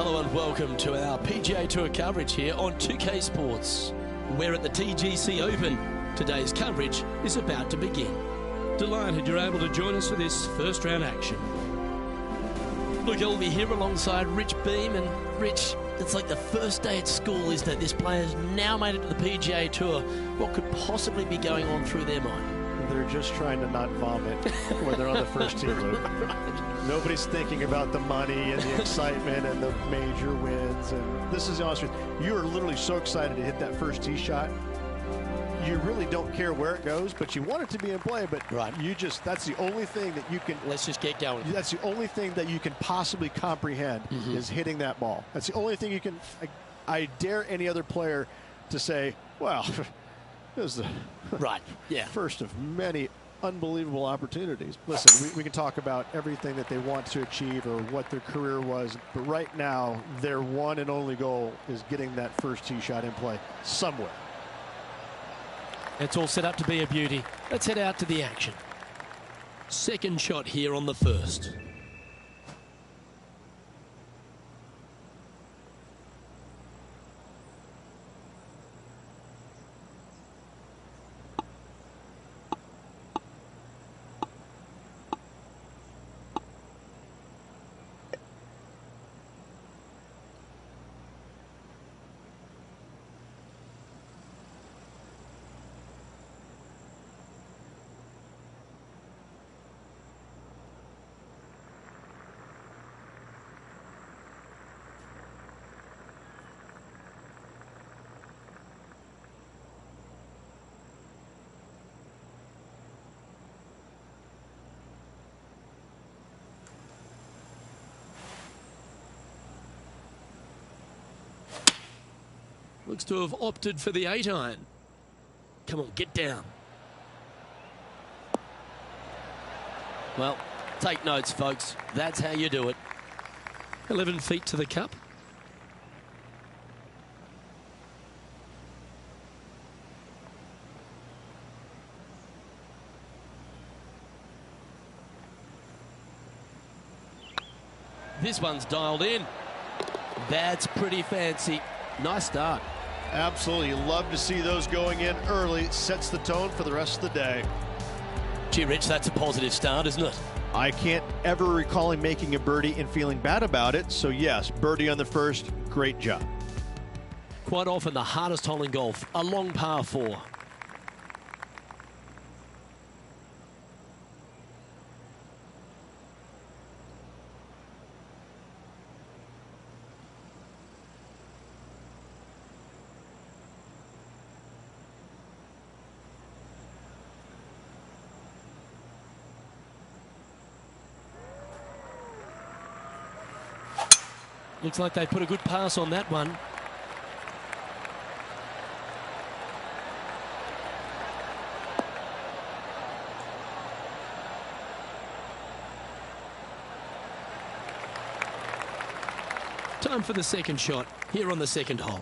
Hello and welcome to our PGA Tour coverage here on 2K Sports. We're at the TGC Open. Today's coverage is about to begin. Delighted you're able to join us for this first round action. Luke Elvey here alongside Rich Beam. And Rich, it's like the first day at school, isn't it? This player's now made it to the PGA Tour. What could possibly be going on through their mind? They're just trying to not vomit when they're on the first tee, Luke. Nobody's thinking about the money and the excitement and the major wins. And this is the honest truth. You are literally so excited to hit that first tee shot. You really don't care where it goes, but you want it to be in play. But that's the only thing that you can. Let's just get going. That's the only thing that you can possibly comprehend is hitting that ball. That's the only thing you can. I dare any other player to say, well, it was the first of many unbelievable opportunities. Listen, we can talk about everything that they want to achieve or what their career was, but right now their one and only goal is getting that first tee shot in play somewhere. It's all set up to be a beauty. Let's head out to the action. Second shot here on the first. Looks to have opted for the 8-iron. Come on, get down. Well, take notes, folks. That's how you do it. 11 feet to the cup. This one's dialed in. That's pretty fancy. Nice start. Absolutely. Love to see those going in early. It sets the tone for the rest of the day. Gee, Rich, that's a positive start, isn't it? I can't ever recall him making a birdie and feeling bad about it. So, yes, birdie on the first. Great job. Quite often the hardest hole in golf, a long par 4. Looks like they put a good pass on that one. Time for the second shot here on the second hole.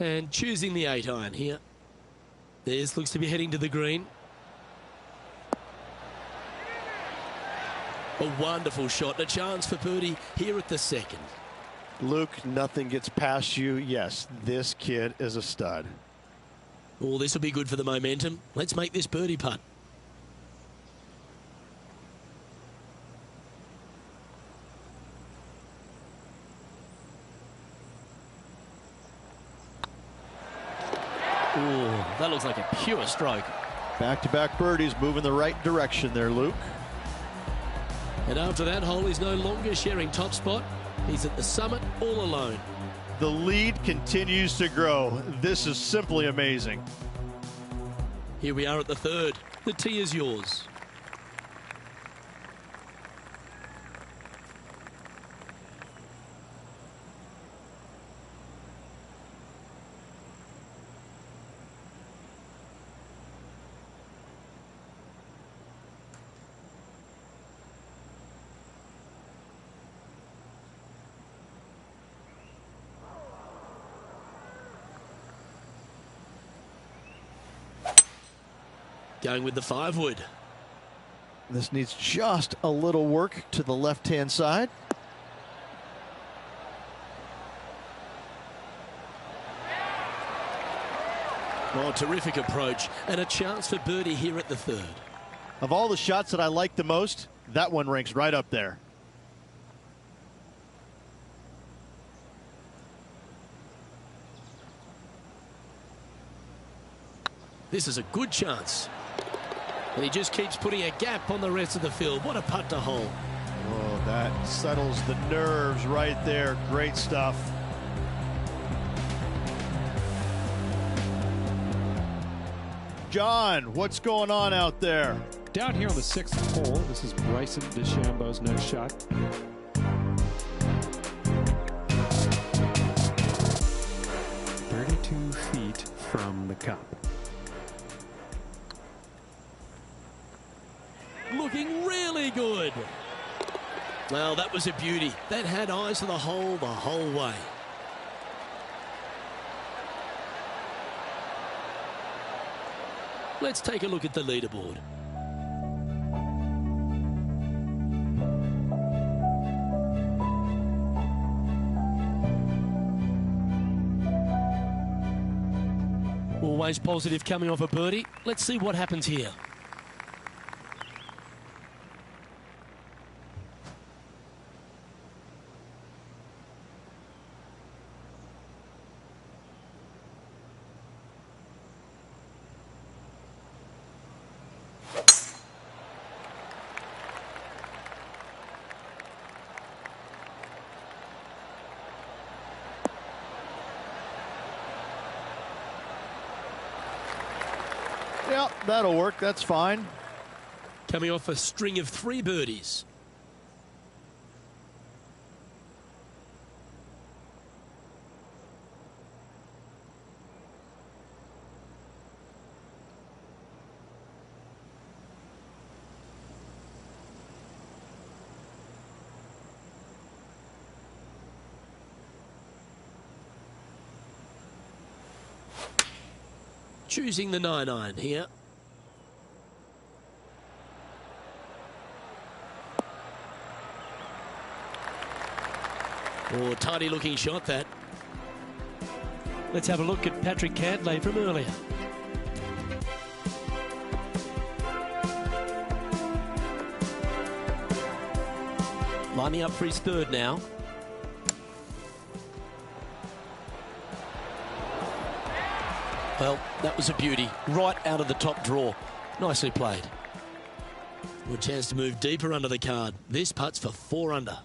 And choosing the 8-iron here. This looks to be heading to the green. A wonderful shot, a chance for birdie here at the second. Luke, nothing gets past you. Yes, this kid is a stud. Oh, this will be good for the momentum. Let's make this birdie putt. Ooh, that looks like a pure stroke. Back-to-back birdies, moving the right direction there, Luke. And after that hole, he's no longer sharing top spot. He's at the summit all alone. The lead continues to grow. This is simply amazing. Here we are at the third. The tee is yours. Going with the 5-wood. This needs just a little work to the left-hand side. Oh, terrific approach and a chance for birdie here at the 3rd. Of all the shots that I like the most, that one ranks right up there. This is a good chance. And he just keeps putting a gap on the rest of the field. What a putt to hole. Oh, that settles the nerves right there. Great stuff. John, what's going on out there? Down here on the 6th hole, this is Bryson DeChambeau's next shot. "32 feet from the cup." Looking really good. Well, that was a beauty. That had eyes to the hole way. Let's take a look at the leaderboard. Always positive coming off a birdie. Let's see what happens here. Yeah, that'll work. That's fine. Coming off a string of 3 birdies. Choosing the 9-iron here. Oh, tidy looking shot that. Let's have a look at Patrick Cantlay from earlier. Lining up for his 3rd now. Well, that was a beauty. Right out of the top draw. Nicely played. Good chance to move deeper under the card. This putt's for 4 under.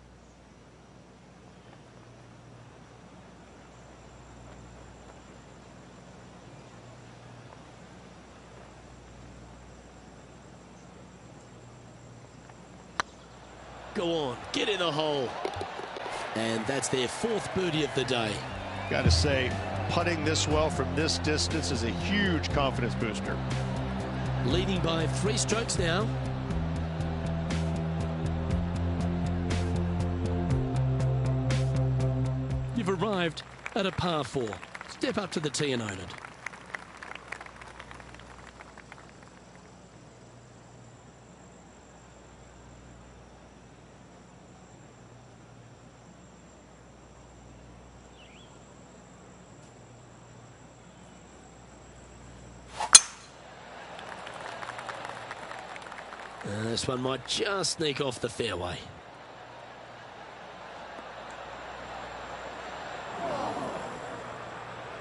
Go on, get in the hole. And that's their 4th birdie of the day. Got to say, putting this well from this distance is a huge confidence booster. Leading by 3 strokes now. You've arrived at a par 4. Step up to the tee and own it. This one might just sneak off the fairway.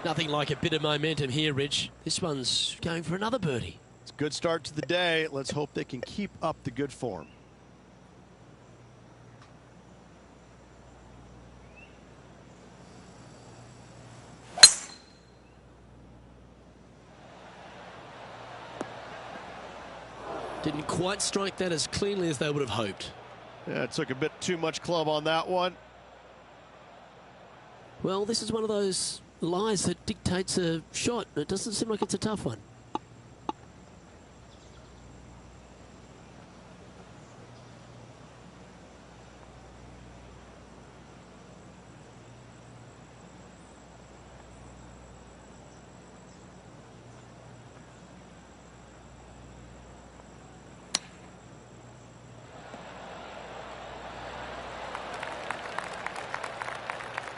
Nothing like a bit of momentum here, Rich. This one's going for another birdie. It's a good start to the day. Let's hope they can keep up the good form. Didn't quite strike that as cleanly as they would have hoped. Yeah, it took a bit too much club on that one. Well, this is one of those lies that dictates a shot. It doesn't seem like it's a tough one.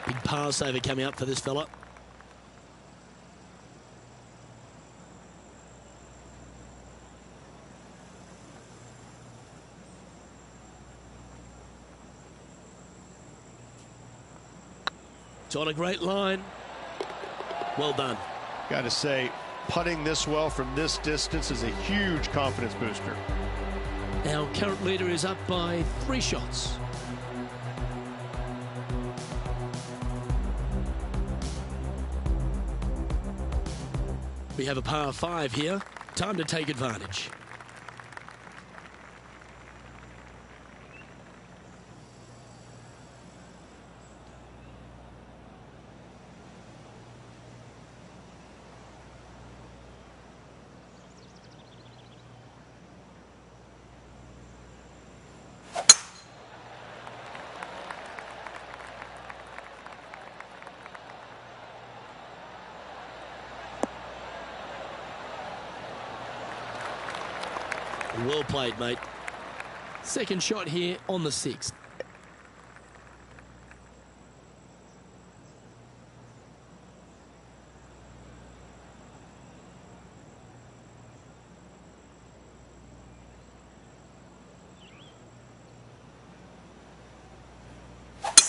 Big pass over coming up for this fella. It's on a great line. Well done. Got to say, putting this well from this distance is a huge confidence booster. Our current leader is up by 3 shots. We have a par 5 here. Time to take advantage. Well played, mate. Second shot here on the 6th.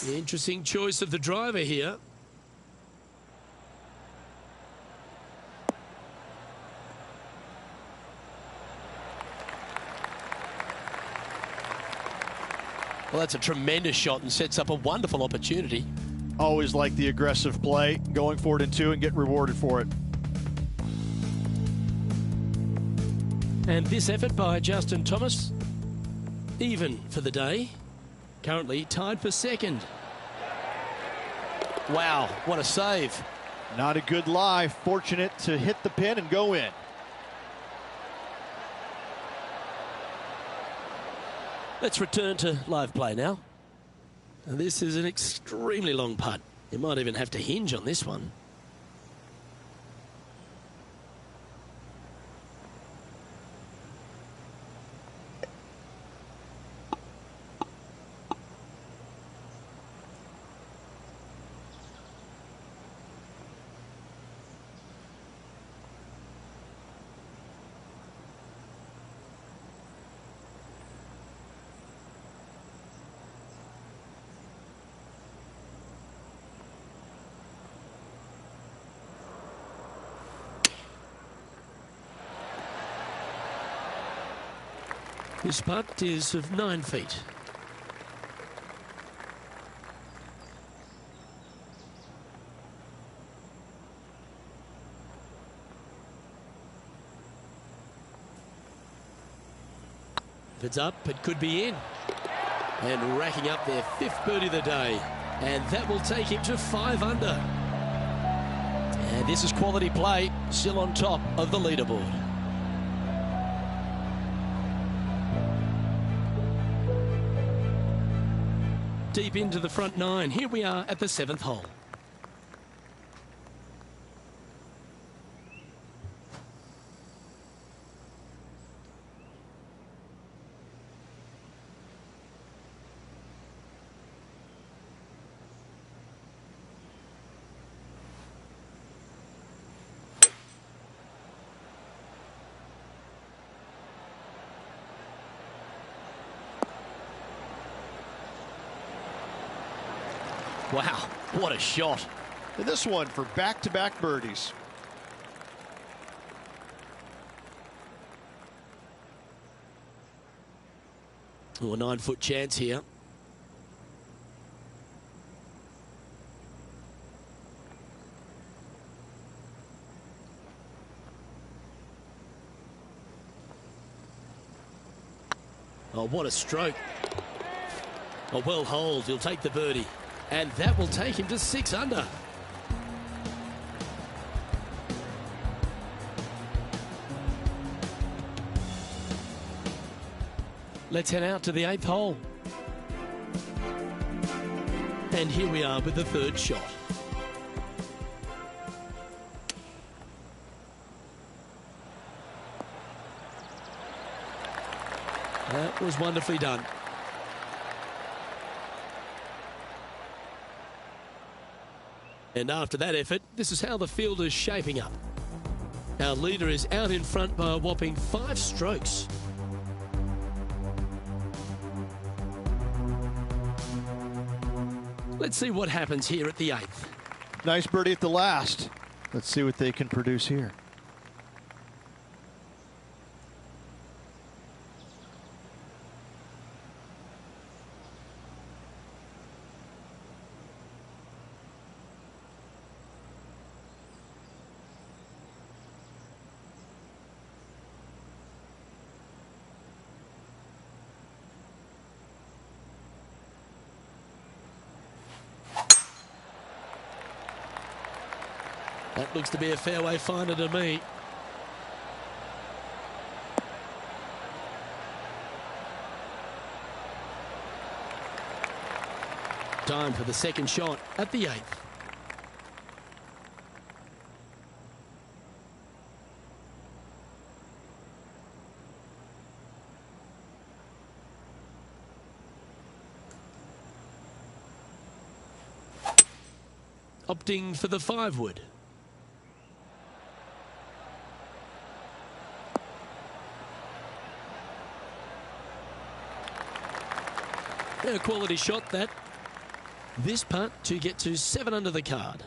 Interesting choice of the driver here. Well, that's a tremendous shot and sets up a wonderful opportunity. Always like the aggressive play, going for it in 2 and get rewarded for it. And this effort by Justin Thomas, even for the day, currently tied for 2nd. Wow, what a save. Not a good lie, fortunate to hit the pin and go in. Let's return to live play now. And this is an extremely long putt. You might even have to hinge on this one. This putt is of 9 feet. If it's up, it could be in. And racking up their 5th birdie of the day. And that will take him to 5 under. And this is quality play, still on top of the leaderboard. Deep into the front 9. Here we are at the 7th hole. Wow, what a shot. And this one for back-to-back birdies. Oh, a 9-foot chance here. Oh, what a stroke. Oh, well holed. He'll take the birdie. And that will take him to 6 under. Let's head out to the 8th hole. And here we are with the 3rd shot. That was wonderfully done. And after that effort, this is how the field is shaping up. Our leader is out in front by a whopping 5 strokes. Let's see what happens here at the 8th. Nice birdie at the last. Let's see what they can produce here. That looks to be a fairway finder to me. Time for the second shot at the 8th. Opting for the 5-wood. A quality shot that. This putt to get to 7 under the card.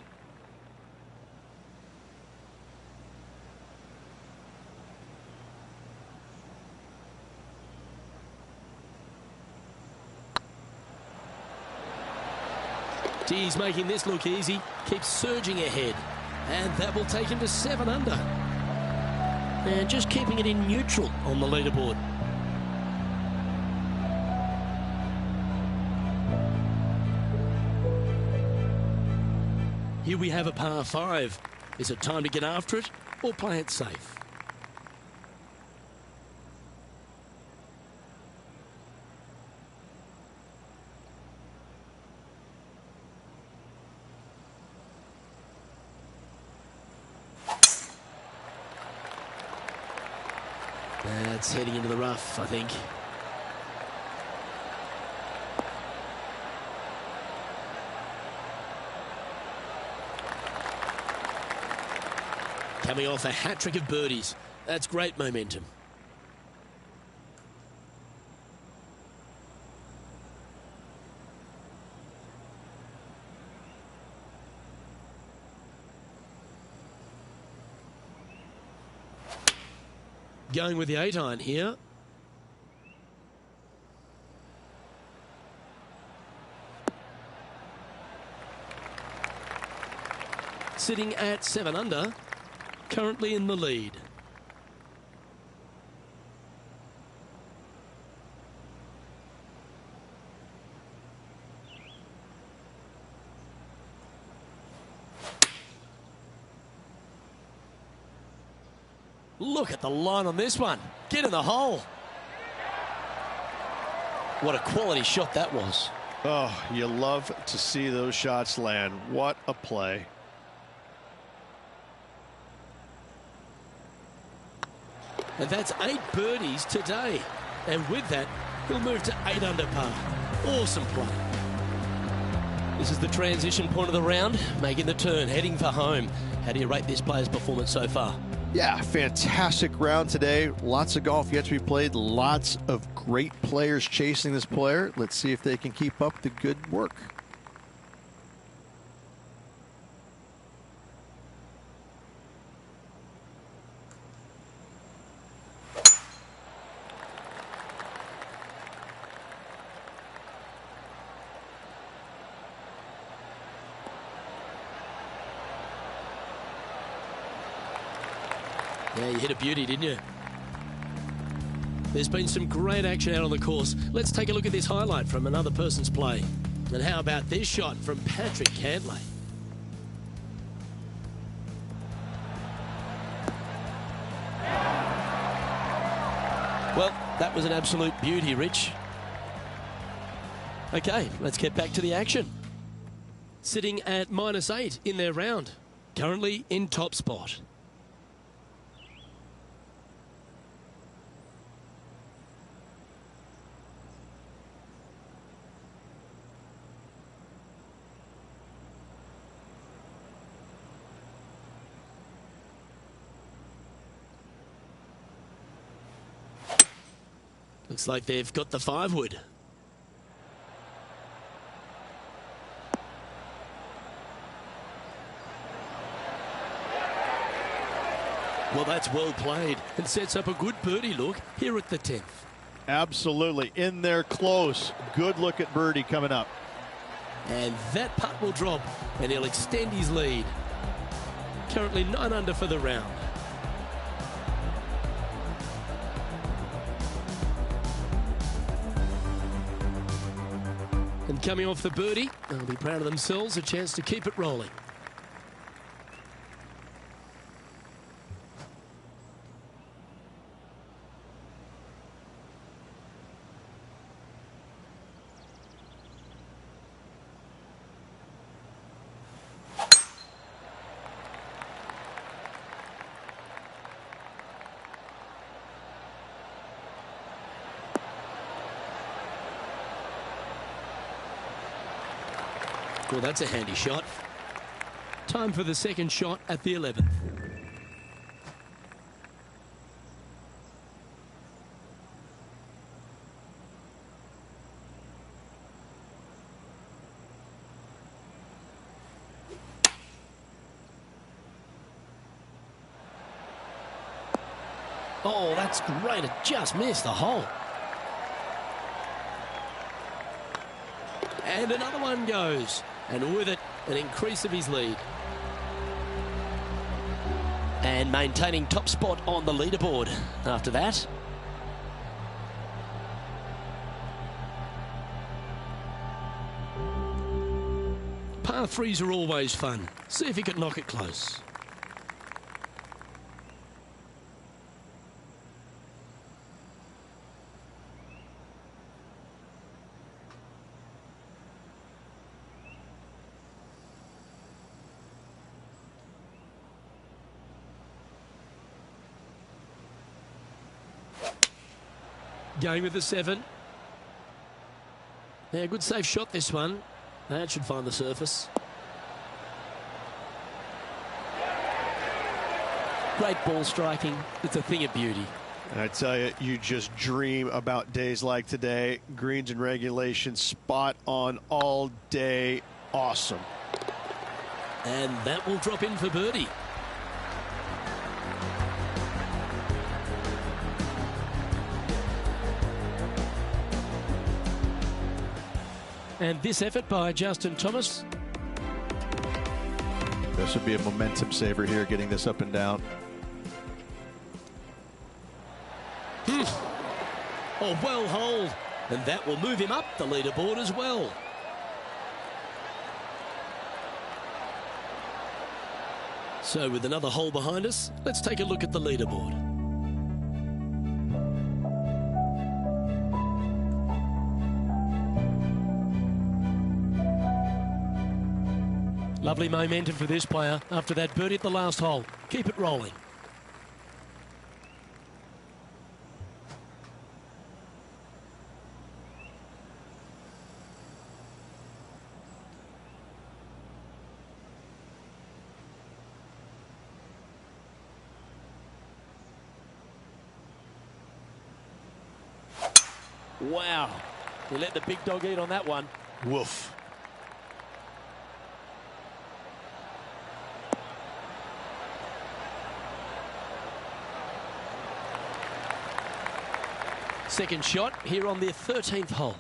He's making this look easy. Keeps surging ahead. And that will take him to 7 under. And just keeping it in neutral on the leaderboard. Here we have a par 5. Is it time to get after it or play it safe? That's heading into the rough, I think. Coming off a hat-trick of birdies. That's great momentum. Going with the 8-iron here. Sitting at 7 under. Currently in the lead. Look at the line on this one. Get in the hole. What a quality shot that was. Oh, you love to see those shots land. What a play. And that's 8 birdies today. And with that, he'll move to 8 under par. Awesome play. This is the transition point of the round, making the turn, heading for home. How do you rate this player's performance so far? Yeah, fantastic round today. Lots of golf yet to be played. Lots of great players chasing this player. Let's see if they can keep up the good work. Yeah, you hit a beauty, didn't you? There's been some great action out on the course. Let's take a look at this highlight from another person's play. And how about this shot from Patrick Cantlay? Well, that was an absolute beauty, Rich. Okay, let's get back to the action. Sitting at -8 in their round. Currently in top spot. Looks like they've got the 5-wood. Well, that's well played and sets up a good birdie look here at the 10th. Absolutely. In there close. Good look at birdie coming up. And that putt will drop and he'll extend his lead. Currently 9 under for the round. And coming off the birdie, they'll be proud of themselves, a chance to keep it rolling. Well, that's a handy shot. Time for the second shot at the 11th. Oh, that's great. It just missed the hole. And another one goes. And with it, an increase of his lead. And maintaining top spot on the leaderboard after that. Par 3s are always fun. See if he can knock it close. Going with the 7. Yeah, good safe shot this one. That should find the surface. Great ball striking. It's a thing of beauty. I tell you, you just dream about days like today. Greens and regulation, spot on all day. Awesome. And that will drop in for birdie. And this effort by Justin Thomas. This would be a momentum saver here, getting this up and down. Oh, well holed. And that will move him up the leaderboard as well. So with another hole behind us, let's take a look at the leaderboard. Lovely momentum for this player after that birdie at the last hole. Keep it rolling. Wow. He let the big dog eat on that one. Woof. Second shot here on the 13th hole.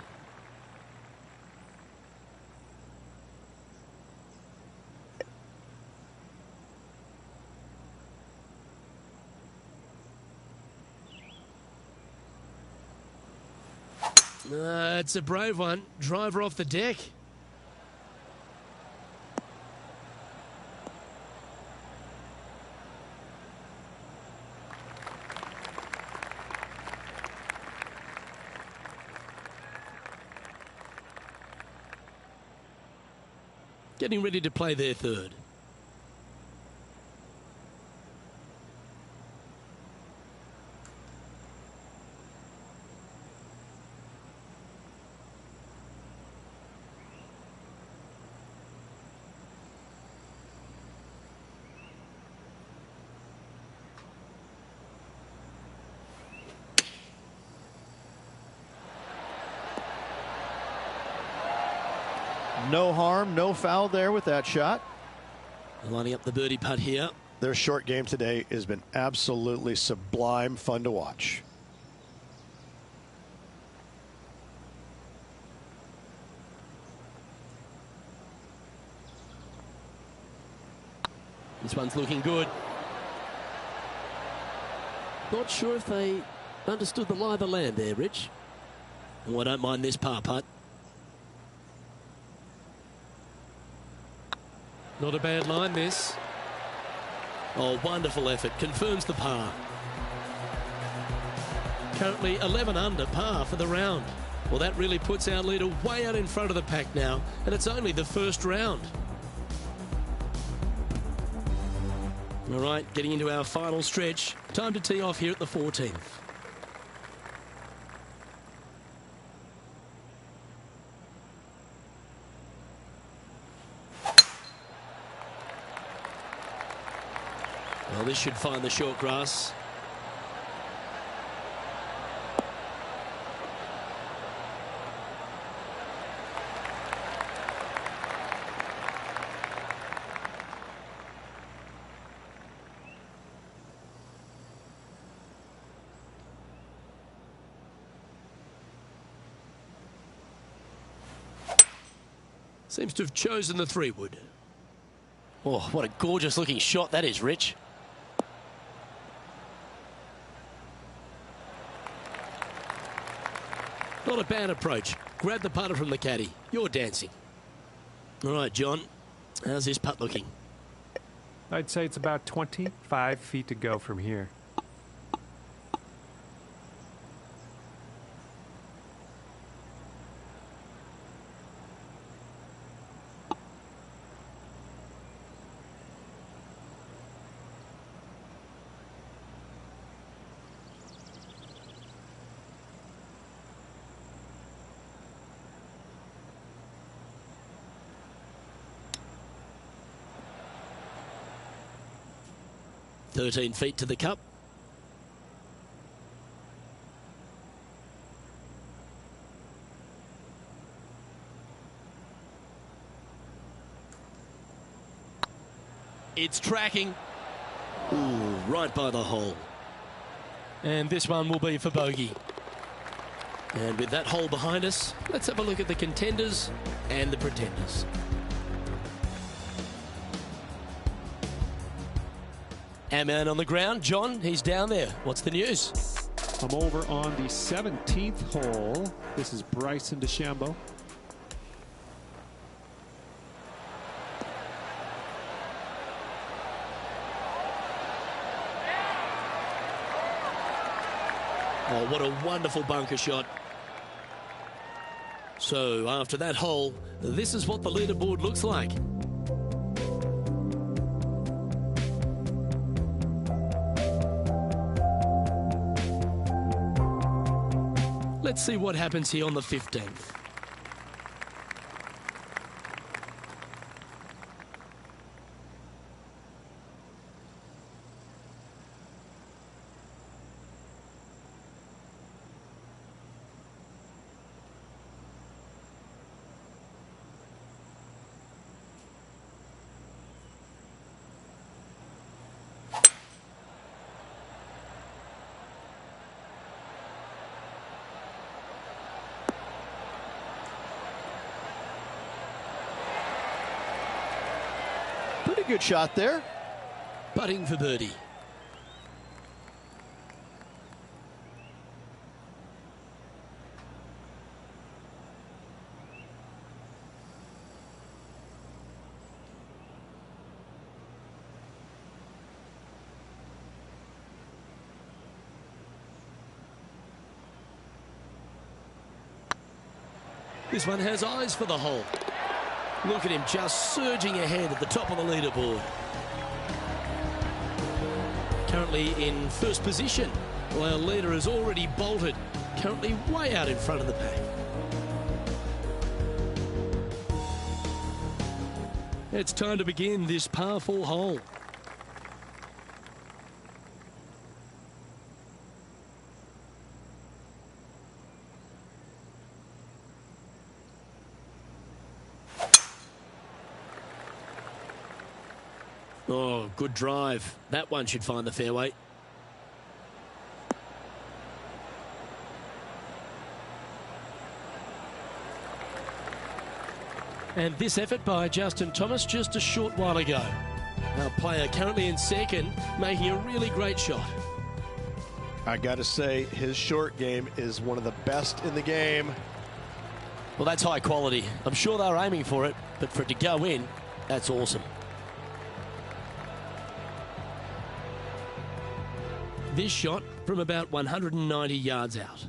It's a brave one. Driver off the deck. Getting ready to play their third. No harm, no foul there with that shot. Lining up the birdie putt here. Their short game today has been absolutely sublime fun to watch. This one's looking good. Not sure if they understood the lie of the land there, Rich. Oh, I don't mind this par putt. Not a bad line, this. Oh, wonderful effort. Confirms the par. Currently 11 under par for the round. Well, that really puts our leader way out in front of the pack now, and it's only the first round. All right, getting into our final stretch. Time to tee off here at the 14th. Well, this should find the short grass. Seems to have chosen the 3-wood. Oh, what a gorgeous looking shot that is, Rich. Not a bad approach. Grab the putter from the caddy. You're dancing. All right, John. How's this putt looking? I'd say it's about 25 feet to go from here. "13 feet to the cup. It's tracking. Ooh, right by the hole. And this one will be for bogey. And with that hole behind us, let's have a look at the contenders and the pretenders. Our man on the ground, John, he's down there. What's the news? I'm over on the 17th hole. This is Bryson DeChambeau. Oh, what a wonderful bunker shot. So after that hole, this is what the leaderboard looks like. Let's see what happens here on the 15th. Pretty good shot there. Putting for birdie. This one has eyes for the hole. Look at him just surging ahead at the top of the leaderboard. Currently in first position, while our leader has already bolted, currently way out in front of the pack. It's time to begin this par 4 hole. Oh, good drive. That one should find the fairway. And this effort by Justin Thomas just a short while ago. Our player currently in second, making a really great shot. I got to say, his short game is one of the best in the game. Well, that's high quality. I'm sure they're aiming for it, but for it to go in, that's awesome. This shot from about 190 yards out.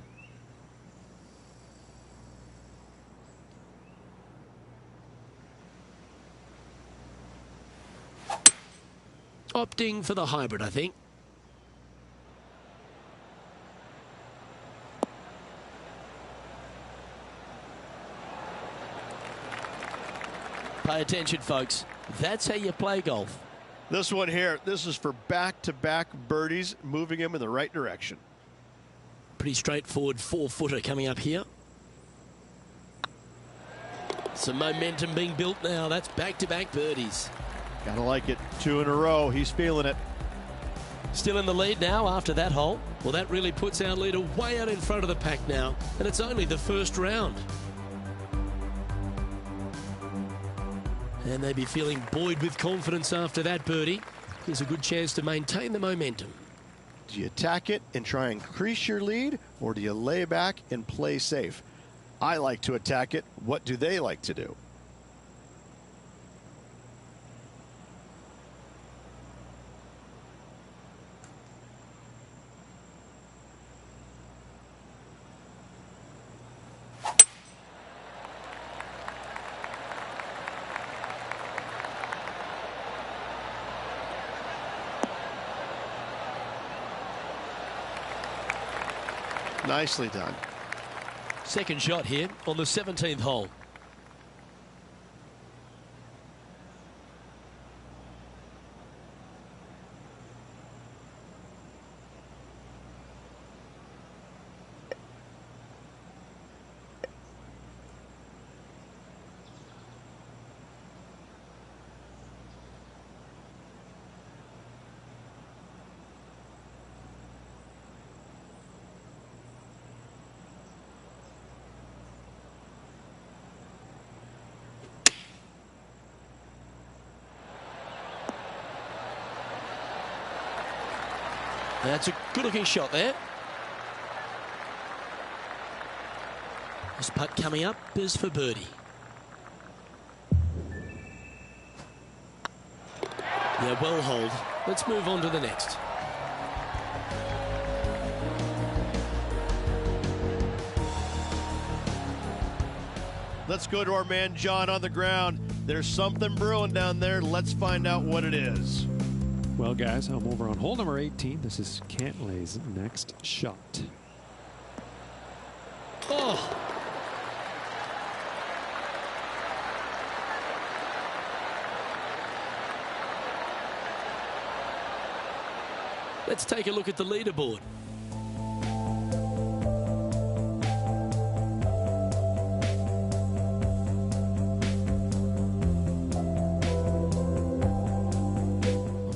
Opting for the hybrid, I think. Pay attention, folks. That's how you play golf. This one here, this is for back-to-back birdies, moving him in the right direction. Pretty straightforward 4-footer coming up here. Some momentum being built now. That's back-to-back birdies. Gotta like it. 2 in a row. He's feeling it. Still in the lead now after that hole. Well, that really puts our leader way out in front of the pack now. And it's only the first round. And they'd be feeling buoyed with confidence after that birdie. Here's a good chance to maintain the momentum. Do you attack it and try and increase your lead, or do you lay back and play safe? I like to attack it. What do they like to do? Nicely done. Second shot here on the 17th hole. That's a good-looking shot there. This putt coming up is for birdie. Yeah, well hold. Let's move on to the next. Let's go to our man John on the ground. There's something brewing down there. Let's find out what it is. Well, guys, I'm over on hole number 18. This is Cantlay's next shot. Oh! Let's take a look at the leaderboard.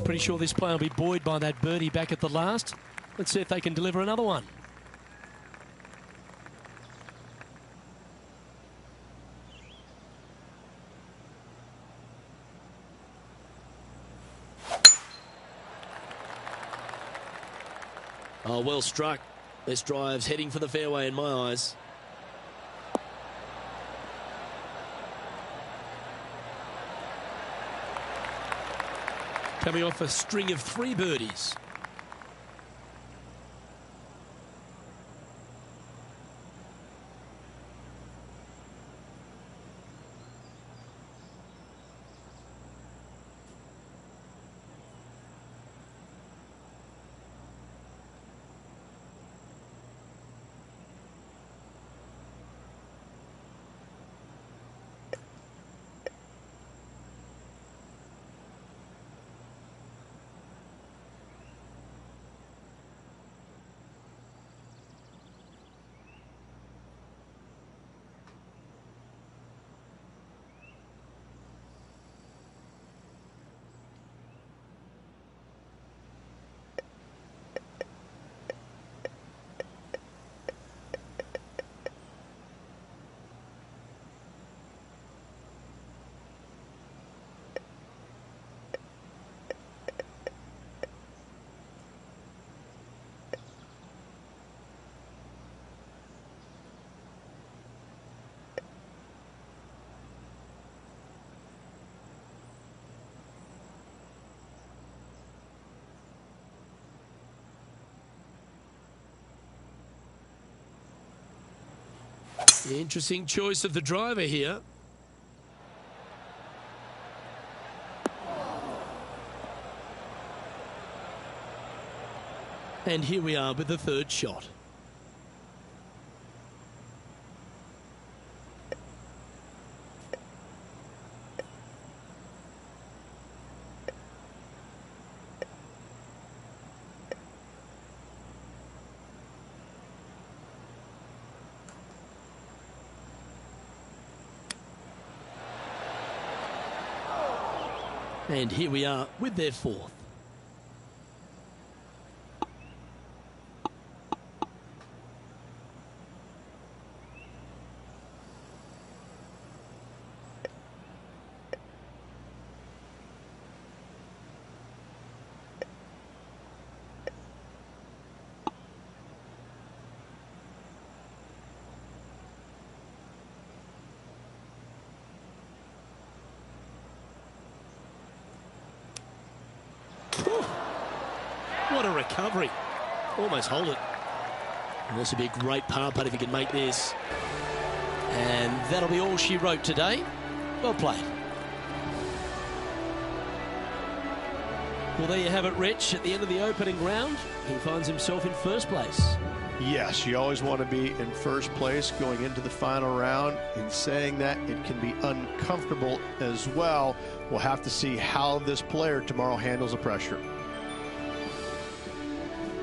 Pretty sure this player will be buoyed by that birdie back at the last. Let's see if they can deliver another one. Oh, well struck. This drive's heading for the fairway in my eyes. Coming off a string of 3 birdies. Interesting choice of the driver here. And here we are with the third shot. And here we are with their fourth. What a recovery. Almost hold it. And this would be a great par putt if he can make this. And that'll be all she wrote today. Well played. Well, there you have it, Rich. At the end of the opening round, he finds himself in first place. Yes, you always want to be in first place going into the final round. In saying that, it can be uncomfortable as well. We'll have to see how this player tomorrow handles the pressure.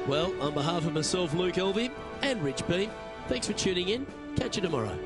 Well, on behalf of myself, Luke Elvey, and Rich B, thanks for tuning in. Catch you tomorrow.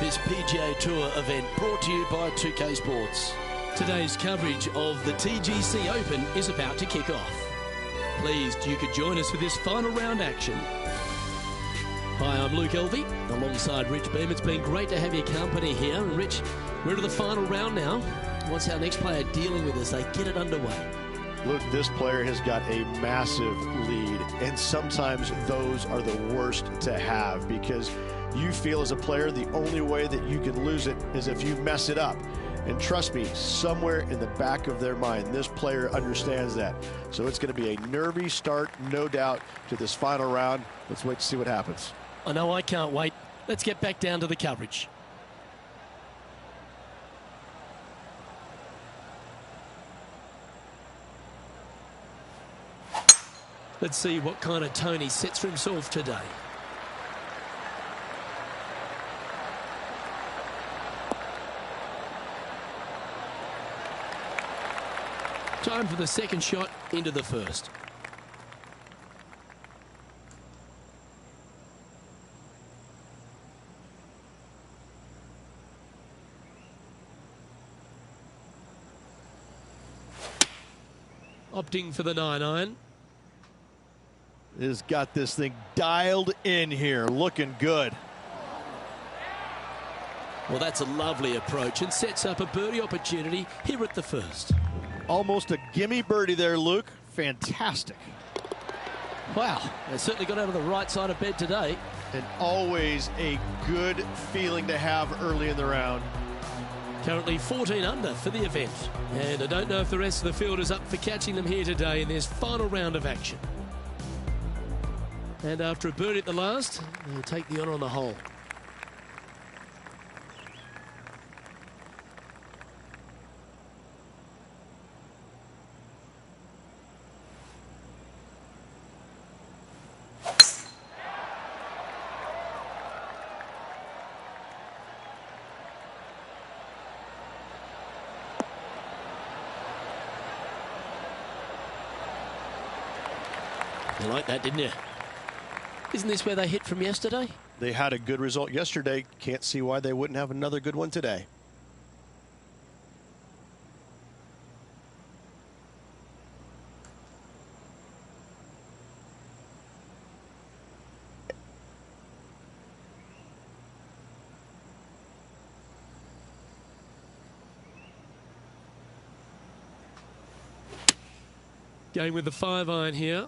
This PGA Tour event brought to you by 2K Sports. Today's coverage of the TGC Open is about to kick off. Pleased you could join us for this final round action. Hi, I'm Luke Elvey, alongside Rich Beam. It's been great to have your company here. And Rich, we're to the final round now. What's our next player dealing with as they get it underway? Look, this player has got a massive lead, and sometimes those are the worst to have because you feel as a player the only way that you can lose it is if you mess it up. And trust me, somewhere in the back of their mind, this player understands that. So it's going to be a nervy start, no doubt, to this final round. Let's wait to see what happens. I know I can't wait. Let's get back down to the coverage. Let's see what kind of tone he sets for himself today. Time for the second shot into the first. opting for the 9-iron. Has got this thing dialed in here, looking good. Well, that's a lovely approach and sets up a birdie opportunity here at the first. Almost a gimme birdie there, Luke. Fantastic. Wow, they certainly got out of the right side of bed today. And always a good feeling to have early in the round. Currently 14 under for the event. And I don't know if the rest of the field is up for catching them here today in this final round of action. And after a birdie at the last, they'll take the honour on the hole. You like that, didn't you? Isn't this where they hit from yesterday? They had a good result yesterday. Can't see why they wouldn't have another good one today. Going with the 5-iron here.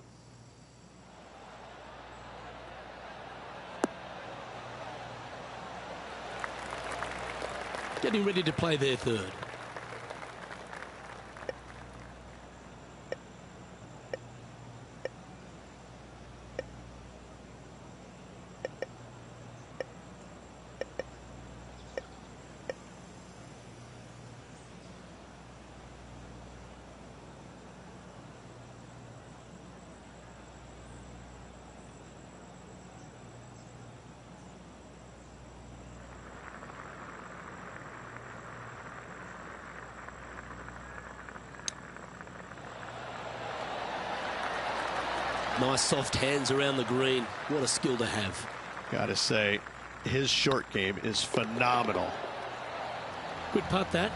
Getting ready to play their third. Nice soft hands around the green. What a skill to have. Gotta say, his short game is phenomenal. Good putt, that.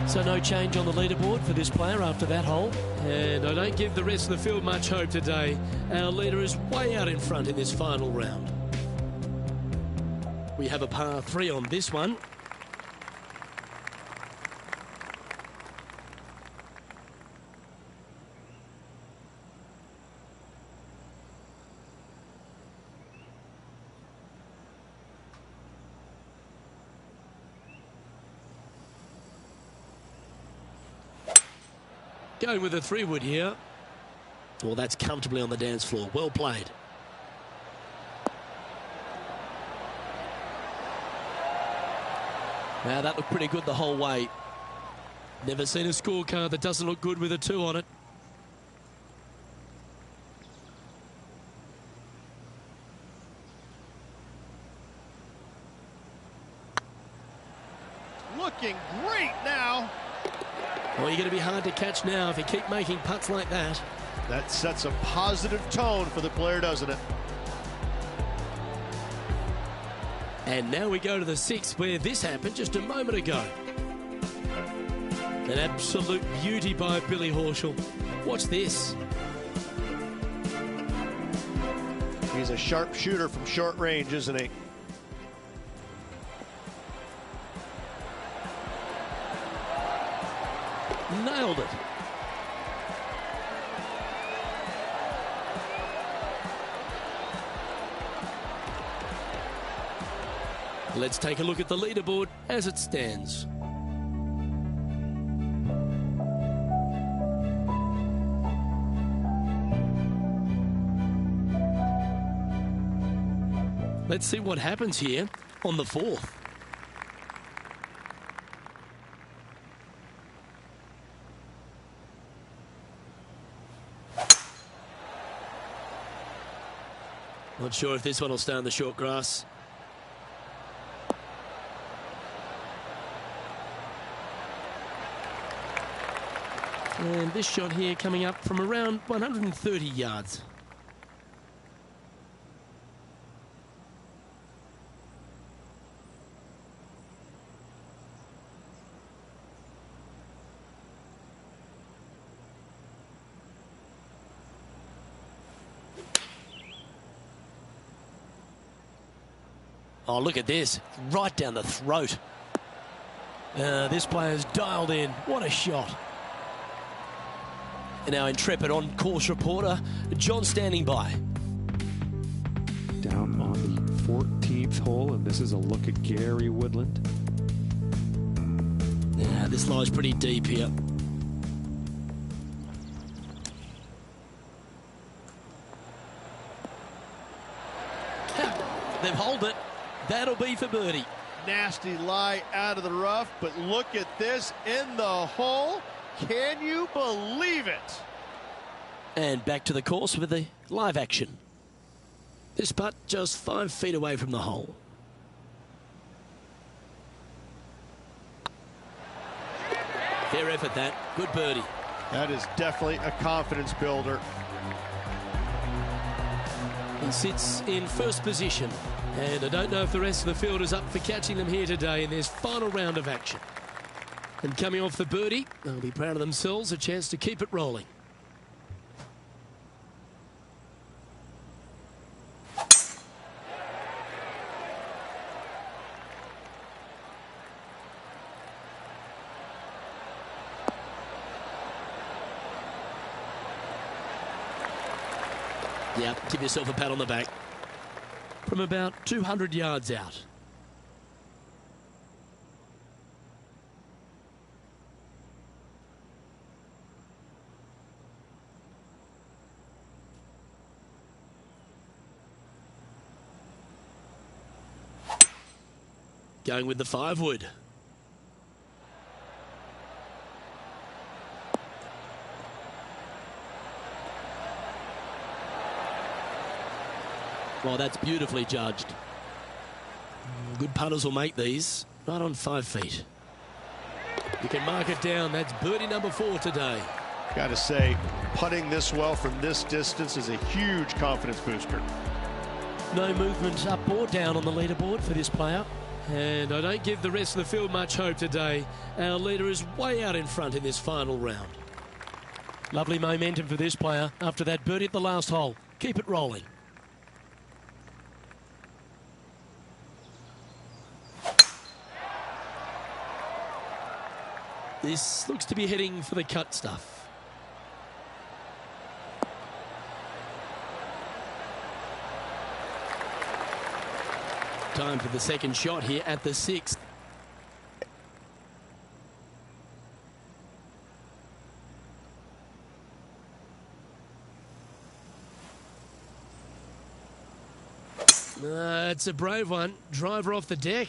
So no change on the leaderboard for this player after that hole. And I don't give the rest of the field much hope today. Our leader is way out in front in this final round. We have a par 3 on this one. Going with a 3-wood here. Well, that's comfortably on the dance floor. Well played. Now, that looked pretty good the whole way. Never seen a scorecard that doesn't look good with a 2 on it. Looking great now. Well, you're going to be hard to catch now if you keep making putts like that. That sets a positive tone for the player, doesn't it? And now we go to the 6th, where this happened just a moment ago. An absolute beauty by Billy Horschel. Watch this. He's a sharp shooter from short range, isn't he? Nailed it. Let's take a look at the leaderboard as it stands. Let's see what happens here on the 4th. Not sure if this one will stay on the short grass. And this shot here coming up from around 130 yards. Oh, look at this. Right down the throat. This player's dialed in. What a shot. And our intrepid on-course reporter, John, standing by. Down on the 14th hole, and this is a look at Gary Woodland. Yeah, this lies pretty deep here. They've holed it. That'll be for birdie. Nasty lie out of the rough, but look at this in the hole. Can you believe it? And back to the course with the live action. This putt just 5 feet away from the hole. Fair effort, that. Good birdie. That is definitely a confidence builder. He sits in first position, and I don't know if the rest of the field is up for catching them here today in this final round of action. And coming off the birdie, they'll be proud of themselves, a chance to keep it rolling. Yeah, give yourself a pat on the back. From about 200 yards out. Going with the 5-wood. Well, that's beautifully judged. Good putters will make these. Right on 5 feet. You can mark it down. That's birdie number 4 today. Got to say, putting this well from this distance is a huge confidence booster. No movement up or down on the leaderboard for this player. And I don't give the rest of the field much hope today. Our leader is way out in front in this final round. Lovely momentum for this player after that birdie at the last hole. Keep it rolling. This looks to be heading for the cut stuff. Time for the second shot here at the 6th. It's a brave one. Driver off the deck.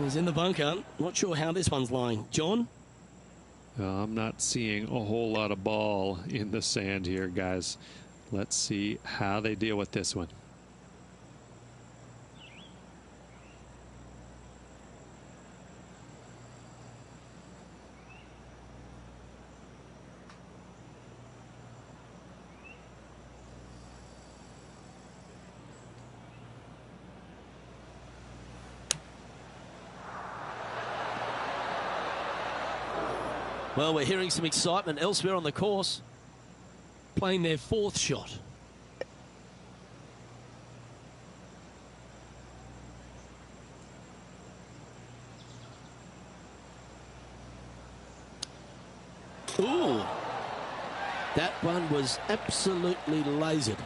He's in the bunker. Not sure how this one's lying. John? I'm not seeing a whole lot of ball in the sand here, guys. Let's see how they deal with this one. Well, we're hearing some excitement elsewhere on the course. Playing their 4th shot. Ooh. That one was absolutely lasered.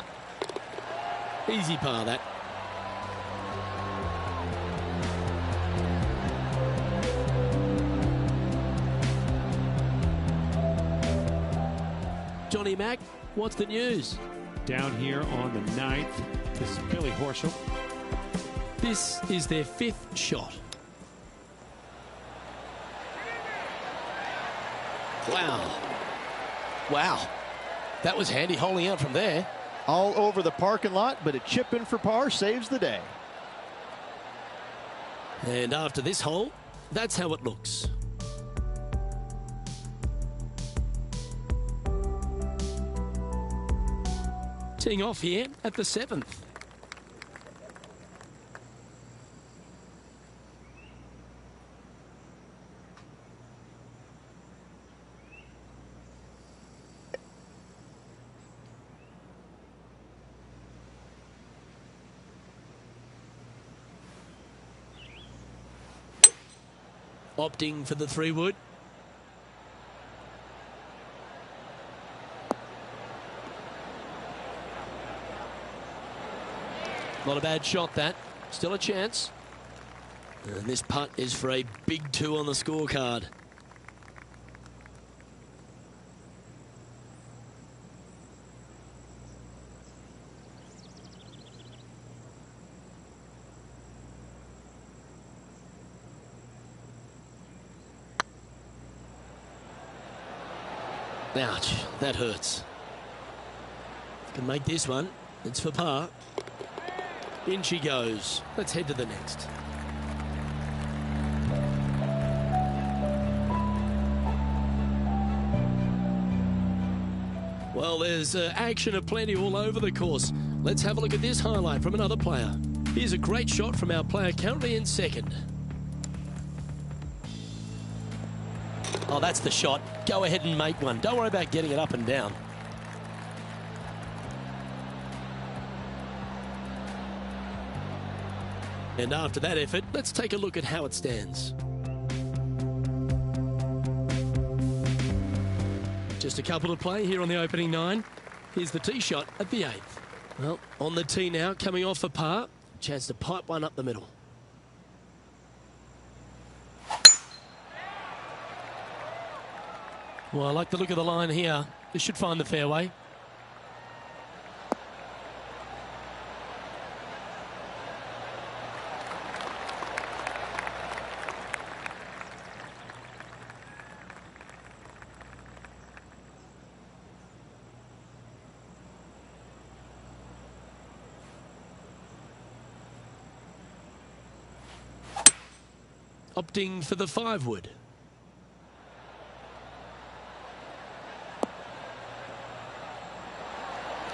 Easy par, that. Johnny Mack, what's the news? Down here on the 9th, this is Billy Horschel. This is their 5th shot. Wow. Wow. That was handy holding out from there. All over the parking lot, but a chip in for par saves the day. And after this hole, that's how it looks. Teeing off here at the 7th. Opting for the 3-wood. Not a bad shot, that. Still a chance. And this putt is for a big 2 on the scorecard. Ouch, that hurts. Can make this one. It's for par. In she goes. Let's head to the next. Well, there's action aplenty all over the course. Let's have a look at this highlight from another player. Here's a great shot from our player currently in second. Oh, that's the shot. Go ahead and make one. Don't worry about getting it up and down. And after that effort, let's take a look at how it stands. Just a couple to play here on the opening 9. Here's the tee shot at the 8th. Well, on the tee now, coming off for par. Chance to pipe one up the middle. Well, I like the look of the line here. This should find the fairway. Opting for the 5-wood.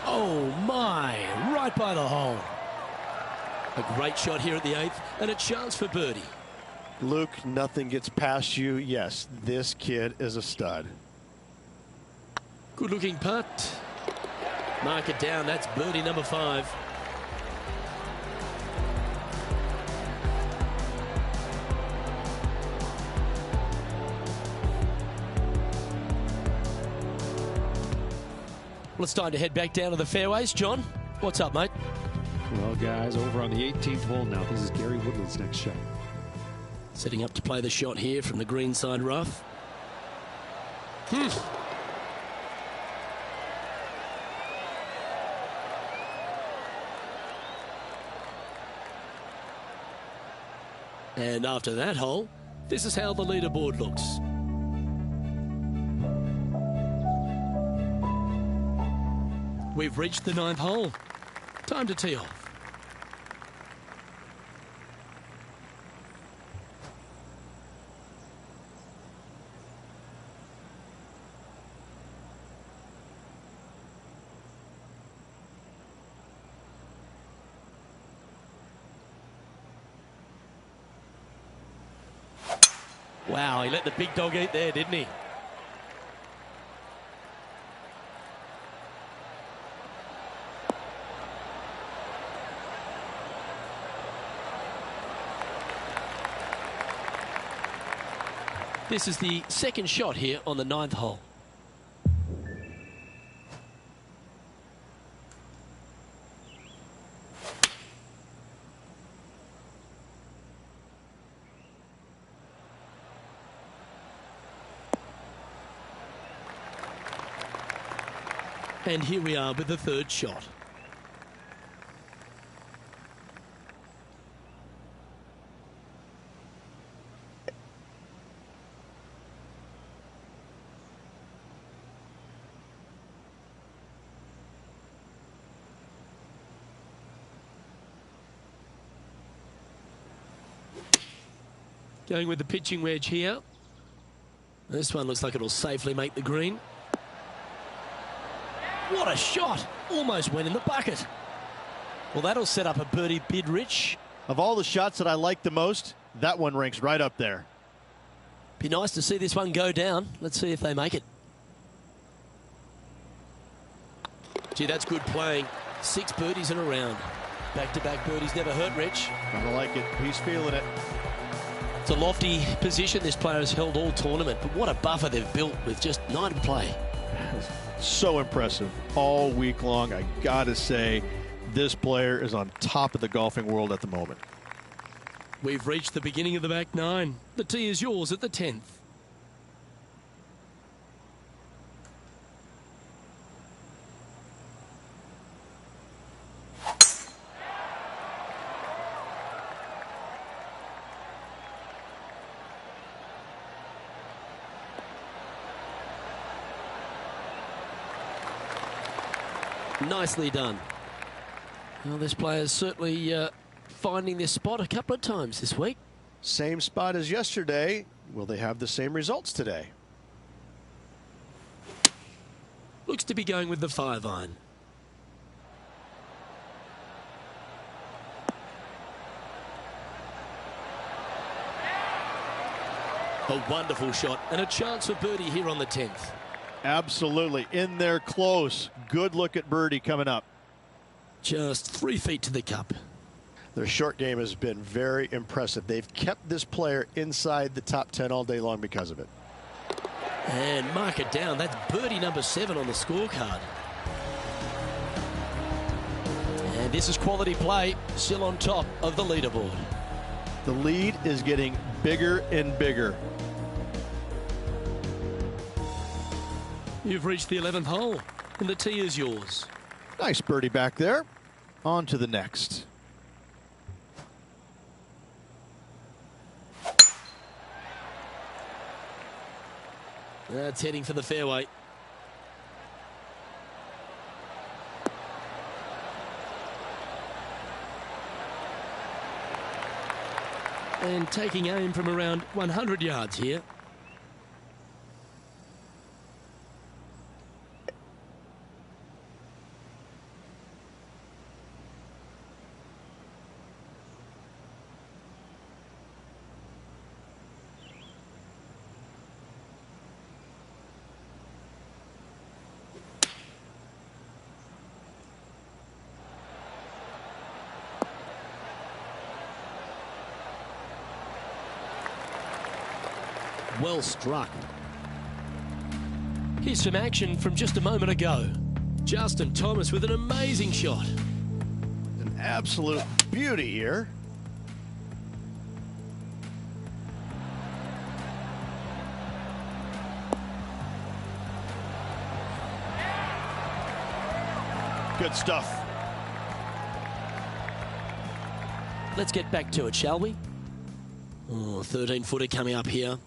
Oh my, right by the hole. A great shot here at the 8th and a chance for birdie. Luke, nothing gets past you. Yes, this kid is a stud. Good looking putt. Mark it down, that's birdie number 5. Well, it's time to head back down to the fairways. John, what's up, mate? Well, guys, over on the 18th hole now. This is Gary Woodland's next shot. Setting up to play the shot here from the greenside rough. And after that hole, this is how the leaderboard looks. We've reached the 9th hole. Time to tee off. Wow, he let the big dog eat there, didn't he? This is the second shot here on the 9th hole. And here we are with the 3rd shot. Going with the pitching wedge here. This one looks like it'll safely make the green. What a shot! Almost went in the bucket. Well, that'll set up a birdie bid, Rich. Of all the shots that I like the most, that one ranks right up there. Be nice to see this one go down. Let's see if they make it. Gee, that's good playing. 6 birdies in a round. Back-to-back birdies never hurt, Rich. I like it. He's feeling it. It's a lofty position this player has held all tournament, but what a buffer they've built with just 9 to play. So impressive all week long. I gotta say, this player is on top of the golfing world at the moment. We've reached the beginning of the back 9. The tee is yours at the 10th. Nicely done. Well, this player is certainly finding this spot a couple of times this week. Same spot as yesterday. Will they have the same results today? Looks to be going with the 5-iron. A wonderful shot and a chance for birdie here on the 10th. Absolutely. In there close. Good look at birdie coming up. Just 3 feet to the cup. Their short game has been very impressive. They've kept this player inside the top 10 all day long because of it. And mark it down. That's birdie number 7 on the scorecard. And this is quality play, still on top of the leaderboard. The lead is getting bigger and bigger. You've reached the 11th hole, and the tee is yours. Nice birdie back there. On to the next. That's heading for the fairway. And taking aim from around 100 yards here. Well struck. Here's some action from just a moment ago. Justin Thomas with an amazing shot. An absolute beauty here. Good stuff. Let's get back to it, shall we? Oh, 13-footer coming up here.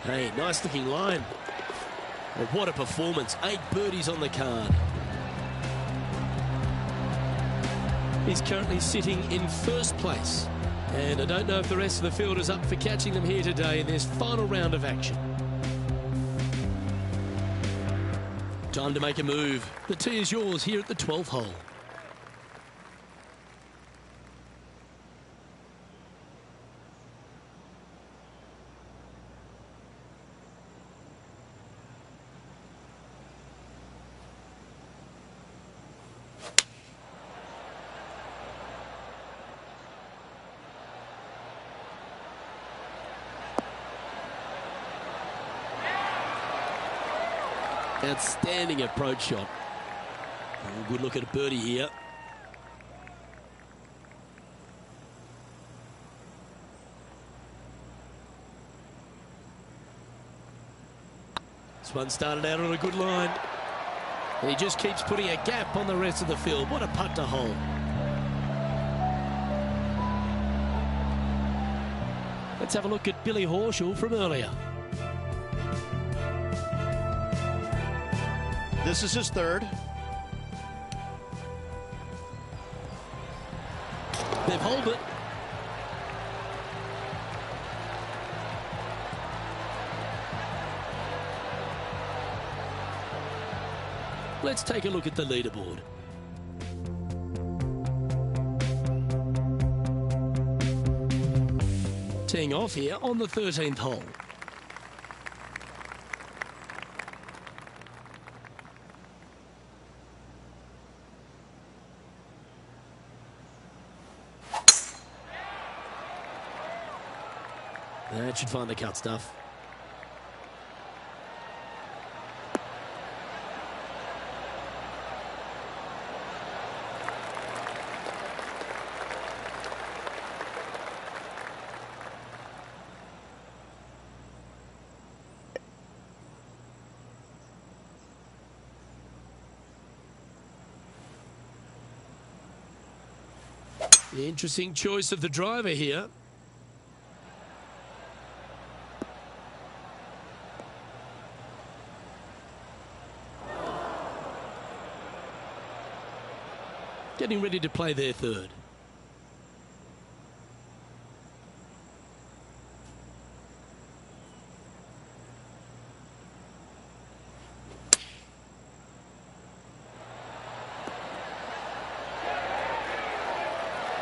Hey, nice looking line. Well, what a performance. 8 birdies on the card. He's currently sitting in first place. And I don't know if the rest of the field is up for catching them here today in this final round of action. Time to make a move. The tee is yours here at the 12th hole. Outstanding approach shot. Oh, good look at a birdie here. This one started out on a good line. And he just keeps putting a gap on the rest of the field. What a putt to hole. Let's have a look at Billy Horschel from earlier. This is his third. They've holed it. Let's take a look at the leaderboard. Teeing off here on the 13th hole. That should find the cut stuff. The interesting choice of the driver here. Getting ready to play their third.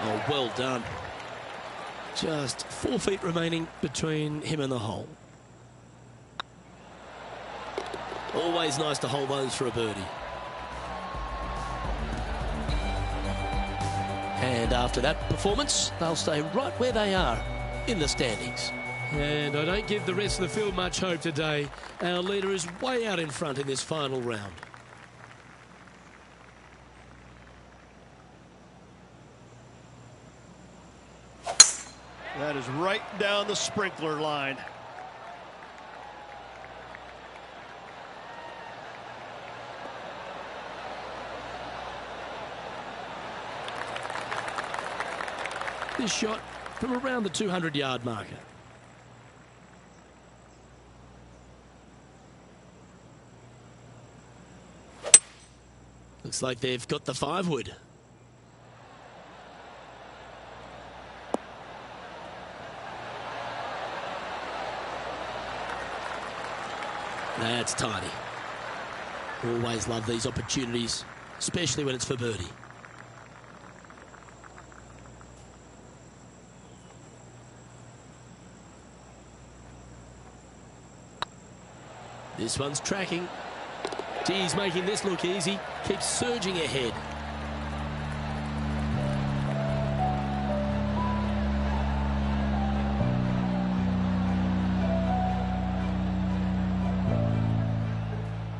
Oh, well done. Just 4 feet remaining between him and the hole. Always nice to hold those for a birdie. And after that performance, they'll stay right where they are in the standings. And I don't give the rest of the field much hope today. Our leader is way out in front in this final round. That is right down the sprinkler line. This shot from around the 200-yard marker. Looks like they've got the 5-wood. That's tidy. Always love these opportunities, especially when it's for birdie. This one's tracking. He's making this look easy. Keeps surging ahead.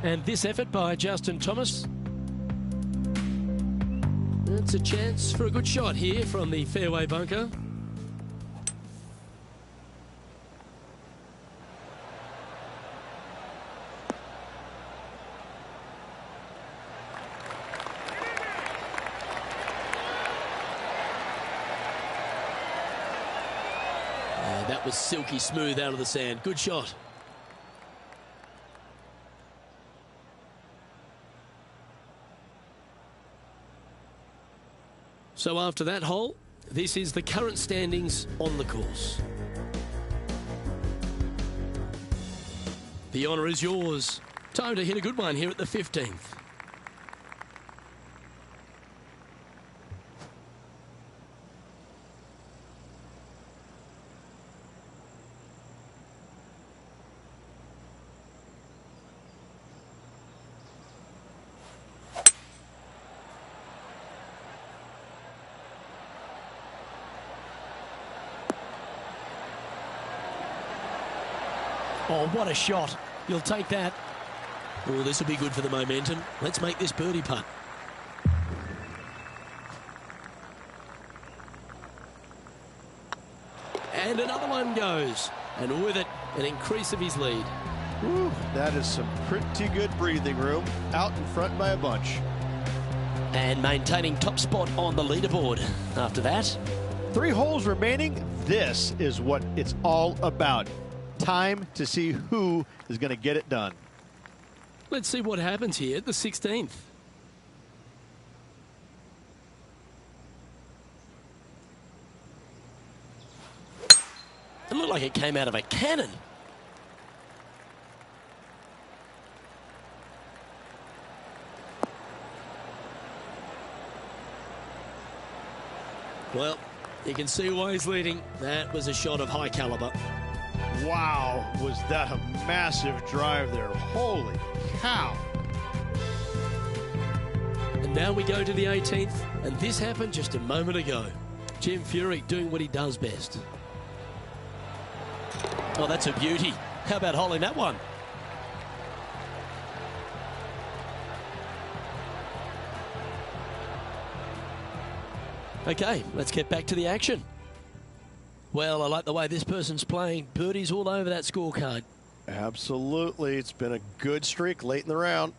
And this effort by Justin Thomas. It's a chance for a good shot here from the fairway bunker. That was silky smooth out of the sand. Good shot. So after that hole, this is the current standings on the course. The honour is yours. Time to hit a good one here at the 15th. Oh, what a shot. You'll take that. Oh, this will be good for the momentum. Let's make this birdie putt. And another one goes. And with it, an increase of his lead. Woo, that is some pretty good breathing room. Out in front by a bunch. And maintaining top spot on the leaderboard after that. 3 holes remaining. This is what it's all about. Time to see who is going to get it done. Let's see what happens here at the 16th. It looked like it came out of a cannon. Well, you can see why he's leading. That was a shot of high caliber. Wow, was that a massive drive there. Holy cow. And now we go to the 18th, and this happened just a moment ago. Jim Furyk doing what he does best. Oh, that's a beauty. How about holding that one? Okay, let's get back to the action. Well, I like the way this person's playing. Birdies all over that scorecard. Absolutely. It's been a good streak late in the round.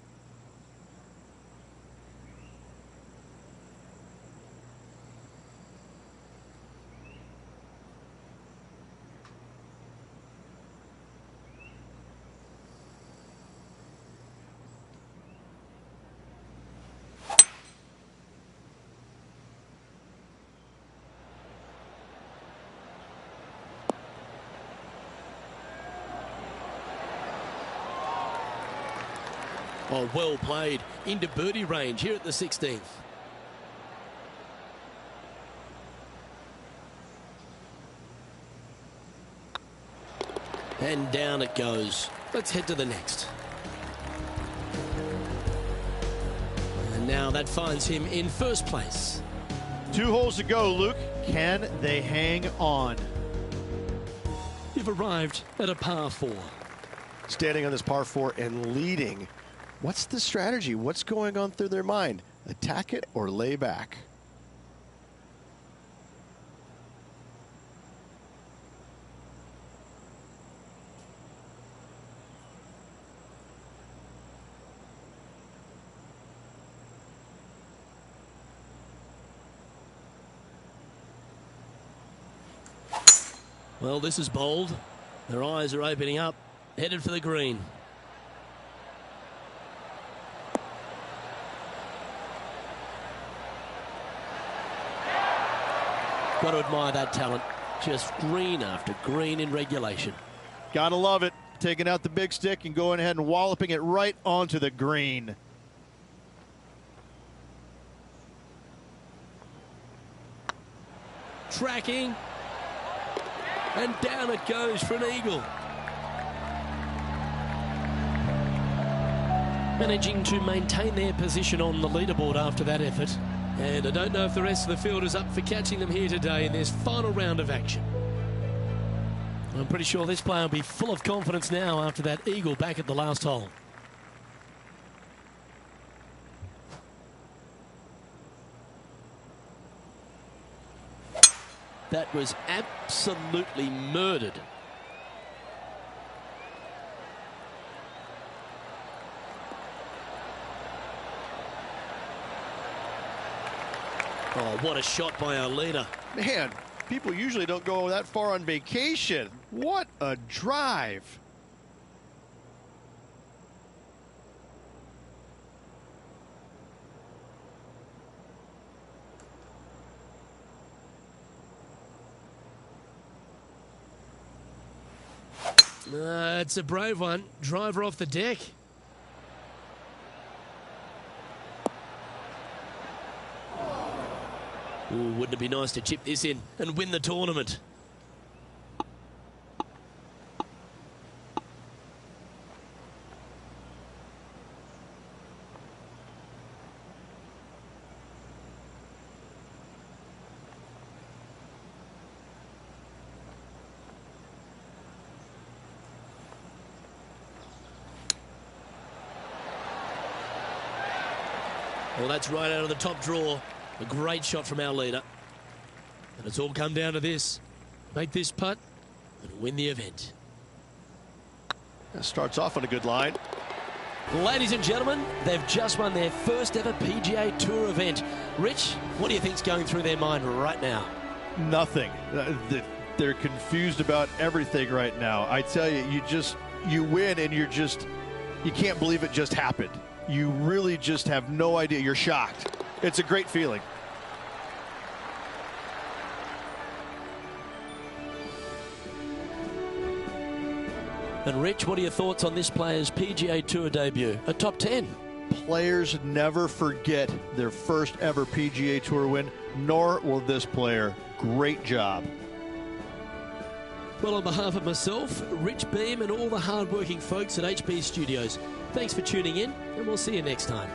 Oh, well played. Into birdie range here at the 16th. And down it goes. Let's head to the next. And now that finds him in first place. 2 holes to go, Luke. Can they hang on? You've arrived at a par 4. Standing on this par 4 and leading. What's the strategy? What's going on through their mind? Attack it or lay back? Well, this is bold. Their eyes are opening up, headed for the green. Got to admire that talent. Just green after green in regulation. Gotta love it. Taking out the big stick and going ahead and walloping it right onto the green. Tracking. And down it goes for an eagle. Managing to maintain their position on the leaderboard after that effort. And I don't know if the rest of the field is up for catching them here today in this final round of action. I'm pretty sure this player will be full of confidence now after that eagle back at the last hole. That was absolutely murdered. Oh, what a shot by our leader. Man, people usually don't go that far on vacation. What a drive. It's a brave one. Driver off the deck. Ooh, wouldn't it be nice to chip this in and win the tournament? Well, that's right out of the top draw. A great shot from our leader. And it's all come down to this. Make this putt and win the event. That starts off on a good line. Ladies and gentlemen, they've just won their first ever PGA Tour event. Rich, what do you think's going through their mind right now? Nothing. They're confused about everything right now. I tell you, you win and you can't believe it just happened. You really just have no idea. You're shocked. It's a great feeling. And Rich, what are your thoughts on this player's PGA Tour debut? A top 10. Players never forget their first ever PGA Tour win, nor will this player. Great job. Well, on behalf of myself, Rich Beam, and all the hard-working folks at HB Studios, thanks for tuning in, and we'll see you next time.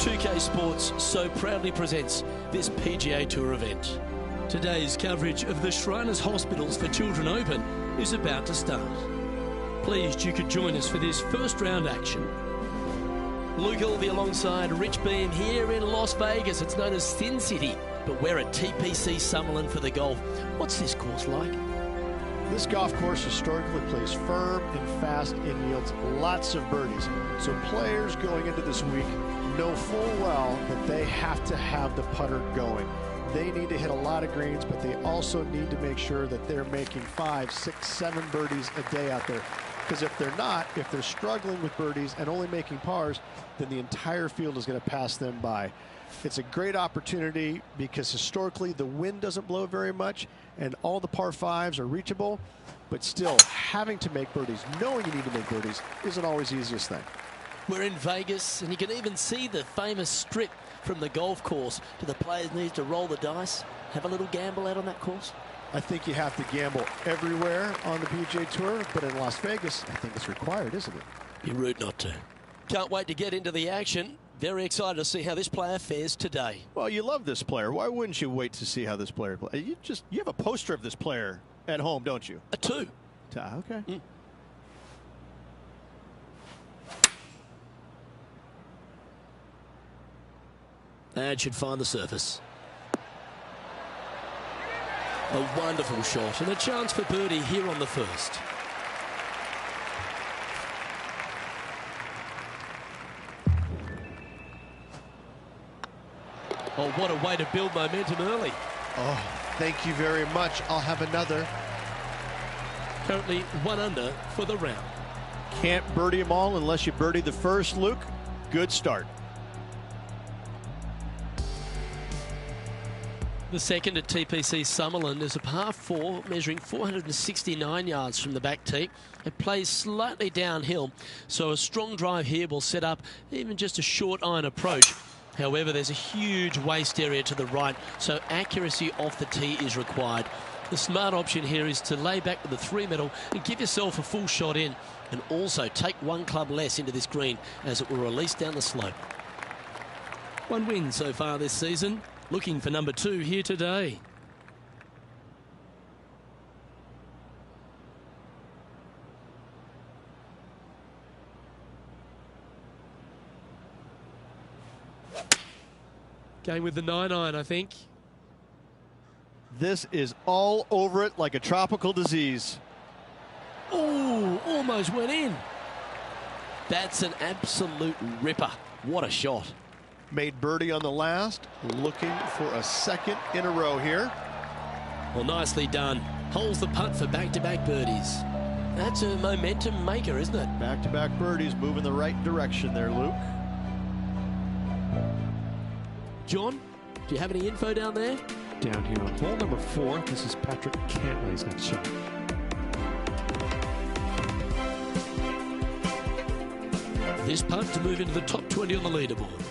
2K Sports so proudly presents this PGA Tour event. Today's coverage of the Shriners Hospitals for Children Open is about to start. Pleased you could join us for this first round action. Luke will be alongside Rich Beam here in Las Vegas. It's known as Sin City, but we're at TPC Summerlin for the golf. What's this course like? This golf course historically plays firm and fast and yields lots of birdies. So players going into this week know full well that they have to have the putter going. They need to hit a lot of greens, but they also need to make sure that they're making 5, 6, 7 birdies a day out there. Because if they're not, if they're struggling with birdies and only making pars, then the entire field is going to pass them by. It's a great opportunity because historically the wind doesn't blow very much and all the par 5s are reachable, but still having to make birdies, knowing you need to make birdies, isn't always the easiest thing. We're in Vegas and you can even see the famous strip from the golf course. Do the players need to roll the dice, have a little gamble out on that course? I think you have to gamble everywhere on the PGA Tour, but in Las Vegas, I think it's required, isn't it? Be rude not to. Can't wait to get into the action. Very excited to see how this player fares today. Well, you love this player. Why wouldn't you wait to see how this player plays? You have a poster of this player at home, don't you? A 2. Okay. That should find the surface. A wonderful shot and a chance for birdie here on the first. Oh, what a way to build momentum early. Oh, thank you very much. I'll have another. Currently 1 under for the round. Can't birdie them all unless you birdie the first, Luke. Good start. The second at TPC Summerlin is a par 4 measuring 469 yards from the back tee. It plays slightly downhill, so a strong drive here will set up even just a short iron approach. However, there's a huge waste area to the right, so accuracy off the tee is required. The smart option here is to lay back with the 3 metal and give yourself a full shot in, and also take 1 club less into this green as it will release down the slope. 1 win so far this season. Looking for number 2 here today. Going with the 9-iron, I think. This is all over it like a tropical disease. Oh, almost went in. That's an absolute ripper. What a shot. Made birdie on the last, looking for a second in a row here. Well, nicely done. Holds the putt for back-to-back birdies. That's a momentum maker, isn't it? Back-to-back birdies, moving the right direction there, Luke. John, do you have any info down there? Down here on hole number 4, this is Patrick Cantley's next shot. This putt to move into the top 20 on the leaderboard.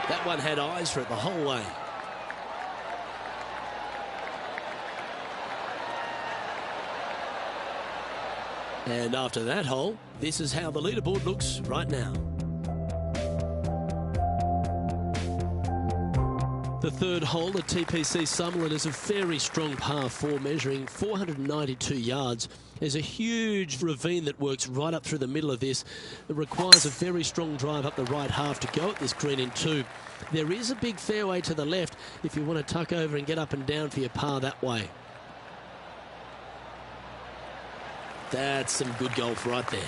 That one had eyes for it the whole way. And after that hole, this is how the leaderboard looks right now. The third hole at TPC Summerlin is a very strong par 4 measuring 492 yards. There's a huge ravine that works right up through the middle of this. It requires a very strong drive up the right half to go at this green in 2. There is a big fairway to the left if you want to tuck over and get up and down for your par that way. That's some good golf right there.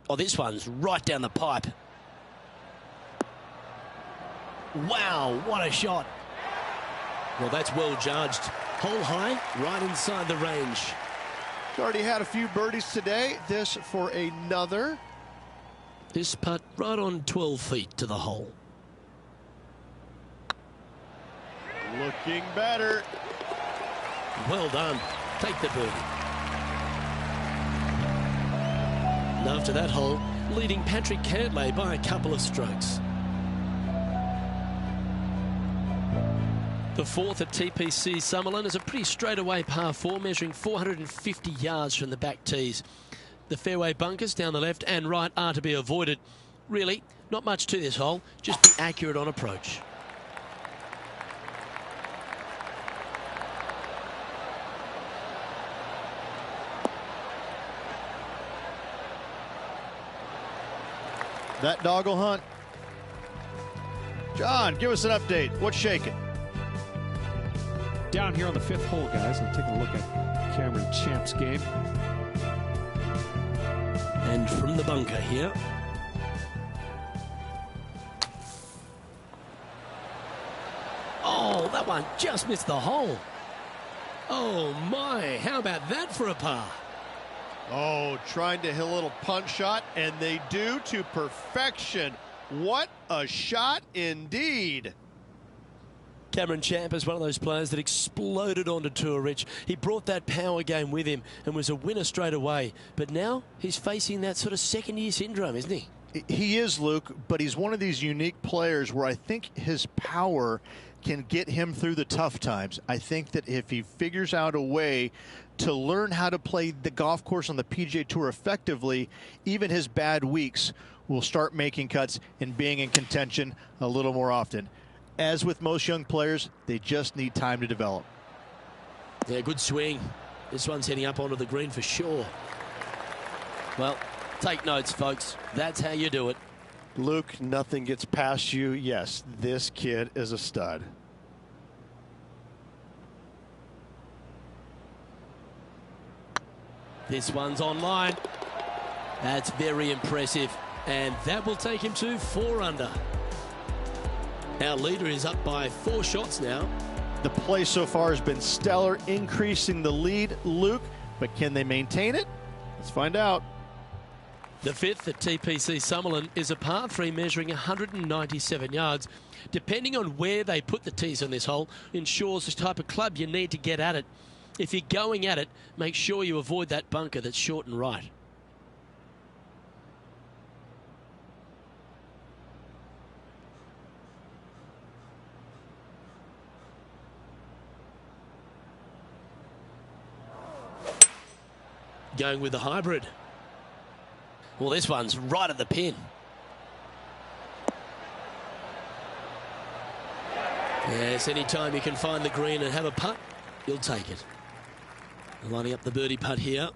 Oh, this one's right down the pipe. Wow, what a shot. Well, that's well judged. Hole high, right inside the range. He's already had a few birdies today. This for another. This putt right on 12 feet to the hole. Looking better. Well done. Take the birdie. And after that hole, leading Patrick Cantlay by a couple of strokes. The fourth at TPC Summerlin is a pretty straightaway par 4, measuring 450 yards from the back tees. The fairway bunkers down the left and right are to be avoided. Really, not much to this hole, just be accurate on approach. That dog will hunt. John, give us an update. What's shaking? Down here on the 5th hole, guys, I'm taking a look at Cameron Champ's game. And from the bunker here. Oh, that one just missed the hole. Oh my, how about that for a par? Oh, trying to hit a little punch shot, and they do to perfection. What a shot indeed. Cameron Champ is one of those players that exploded onto tour, Rich. He brought that power game with him and was a winner straight away. But now he's facing that sort of second-year syndrome, isn't he? He is, Luke, but he's one of these unique players where I think his power can get him through the tough times. I think that if he figures out a way to learn how to play the golf course on the PGA Tour effectively, even his bad weeks will start making cuts and being in contention a little more often. As with most young players, they just need time to develop. Yeah, good swing. This one's heading up onto the green for sure. Well, take notes, folks. That's how you do it. Luke, nothing gets past you. Yes, this kid is a stud. This one's online. That's very impressive. And that will take him to 4 under. Our leader is up by 4 shots now. The play so far has been stellar, increasing the lead, Luke, but can they maintain it? Let's find out. The 5th at TPC Summerlin is a par 3 measuring 197 yards. Depending on where they put the tees on this hole ensures the type of club you need to get at it. If you're going at it, make sure you avoid that bunker that's short and right. Going with the hybrid. Well, this one's right at the pin. Yes, anytime you can find the green and have a putt, you'll take it. Lining up the birdie putt here.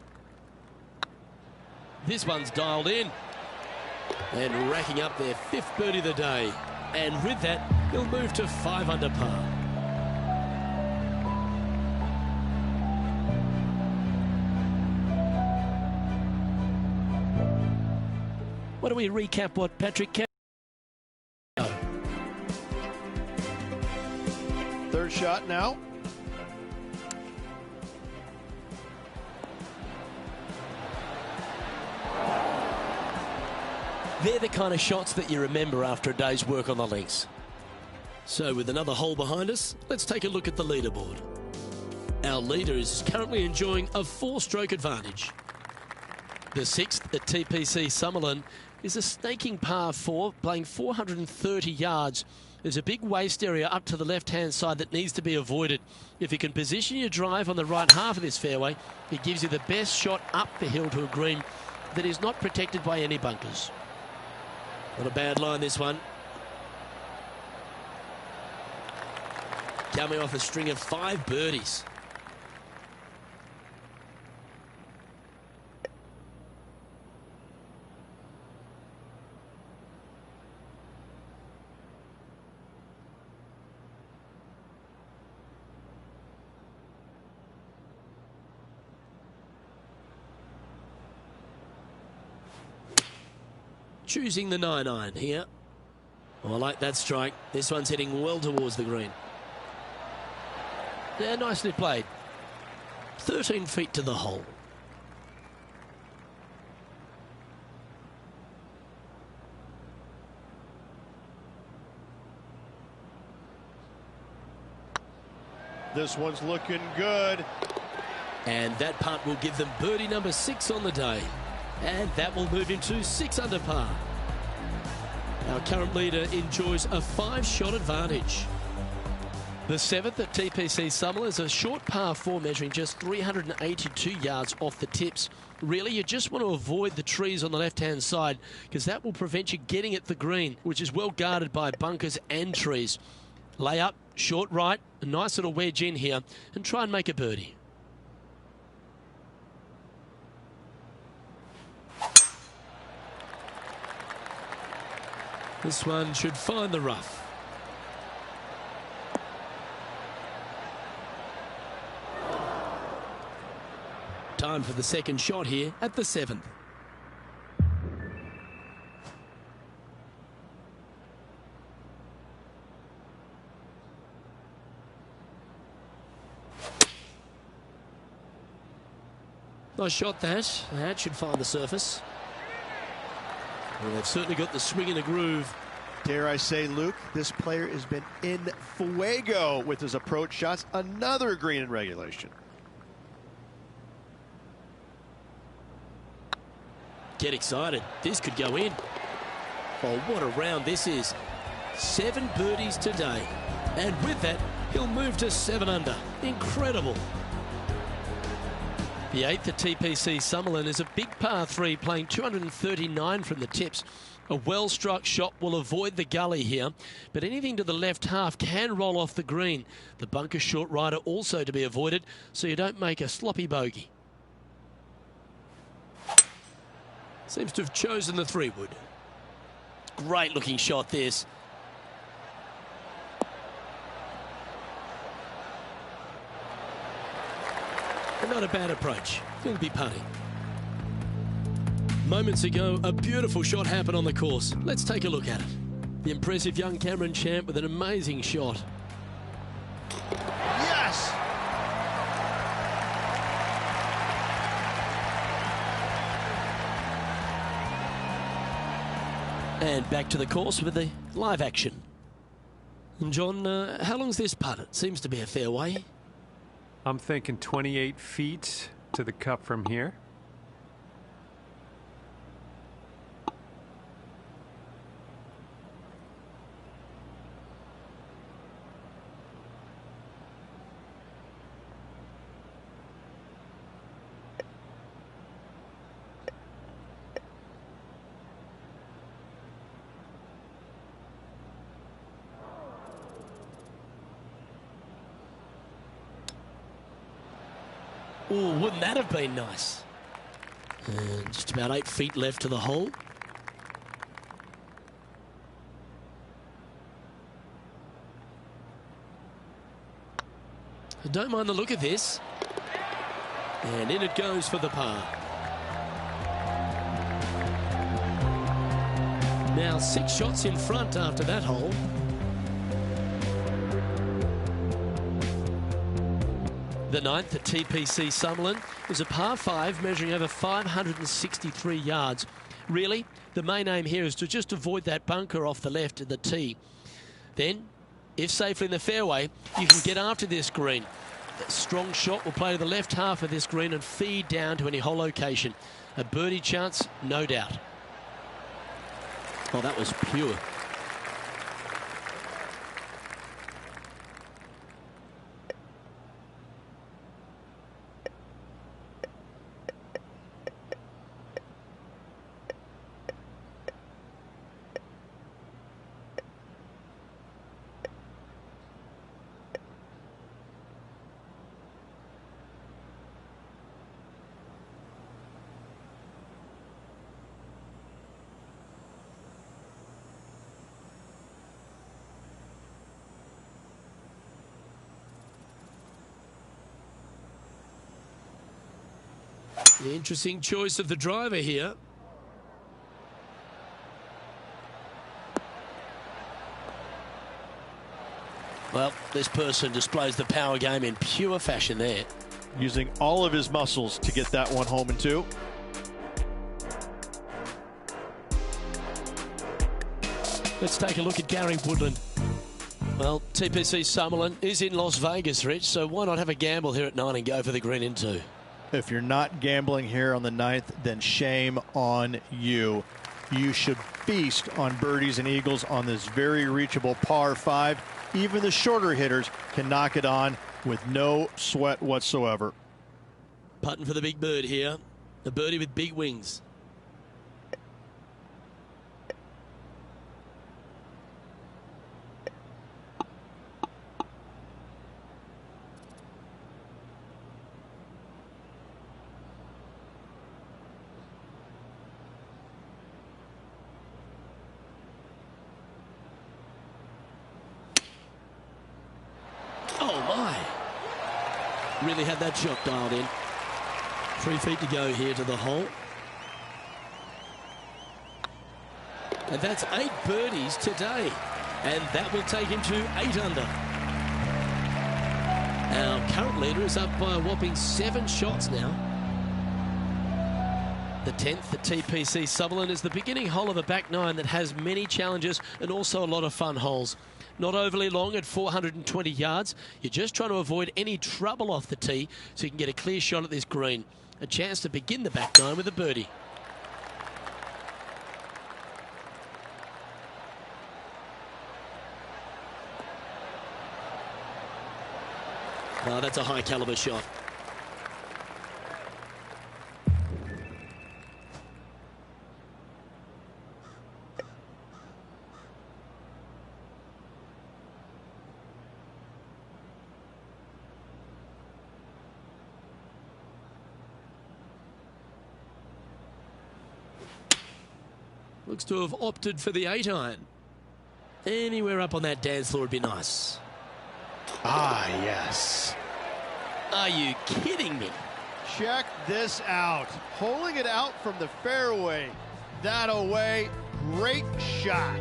This one's dialed in. And racking up their 5th birdie of the day. And with that, he'll move to 5 under par. Why don't we recap what Patrick can? Third shot now. They're the kind of shots that you remember after a day's work on the links. So with another hole behind us, let's take a look at the leaderboard. Our leader is currently enjoying a 4-stroke advantage. The 6th at TPC Summerlin is a snaking par 4, playing 430 yards. There's a big waste area up to the left-hand side that needs to be avoided. If you can position your drive on the right half of this fairway, it gives you the best shot up the hill to a green that is not protected by any bunkers. Not a bad line, this one. Coming off a string of 5 birdies. Choosing the 9-iron here. Oh, I like that strike. This one's heading well towards the green. Yeah, nicely played. 13 feet to the hole. This one's looking good. And that putt will give them birdie number 6 on the day. And that will move into 6 under par. Our current leader enjoys a 5-shot advantage. The 7th at TPC Summerlin is a short par 4 measuring just 382 yards off the tips. Really, you just want to avoid the trees on the left-hand side because that will prevent you getting at the green, which is well guarded by bunkers and trees. Lay up, short right, a nice little wedge in here, and try and make a birdie. This one should find the rough. Time for the second shot here at the 7th. Nice shot that. That should find the surface. Well, they've certainly got the swing in a groove. Dare I say, Luke, this player has been in fuego with his approach shots. Another green in regulation. Get excited. This could go in. Oh, what a round this is. 7 birdies today. And with that, he'll move to 7 under. Incredible. The 8th at TPC Summerlin is a big par 3 playing 239 from the tips. A well-struck shot will avoid the gully here, but anything to the left half can roll off the green. The bunker short rider also to be avoided, so you don't make a sloppy bogey. Seems to have chosen the 3-wood. Great looking shot this. And not a bad approach. He'll be putting. Moments ago, a beautiful shot happened on the course. Let's take a look at it. The impressive young Cameron Champ with an amazing shot. Yes! And back to the course with the live action. And John, how long's this putt? It seems to be a fair way. I'm thinking 28 feet to the cup from here. Oh, wouldn't that have been nice? And just about 8 feet left to the hole. I don't mind the look of this. And in it goes for the par. Now 6 shots in front after that hole. The 9th at TPC Summerlin is a par 5 measuring over 563 yards. Really, the main aim here is to just avoid that bunker off the left of the tee. Then, if safely in the fairway, you can get after this green. A strong shot will play to the left half of this green and feed down to any hole location. A birdie chance, no doubt. Oh, that was pure. The interesting choice of the driver here. Well, this person displays the power game in pure fashion there. Using all of his muscles to get that one home in 2. Let's take a look at Gary Woodland. Well, TPC Summerlin is in Las Vegas, Rich, so why not have a gamble here at 9 and go for the green in 2? If you're not gambling here on the 9th, then shame on you. You should feast on birdies and eagles on this very reachable par 5. Even the shorter hitters can knock it on with no sweat whatsoever. Putting for the big bird here. A birdie with big wings. Really had that shot dialed in. 3 feet to go here to the hole. And that's 8 birdies today. And that will take him to 8 under. Our current leader is up by a whopping 7 shots now. The 10th at TPC Summerlin is the beginning hole of a back 9 that has many challenges and also a lot of fun holes. Not overly long at 420 yards. You're just trying to avoid any trouble off the tee so you can get a clear shot at this green. A chance to begin the back 9 with a birdie. Oh, that's a high caliber shot. Looks to have opted for the 8-iron. Anywhere up on that dance floor would be nice. Ah, yes. Are you kidding me? Check this out. Holding it out from the fairway. That away. Great shot.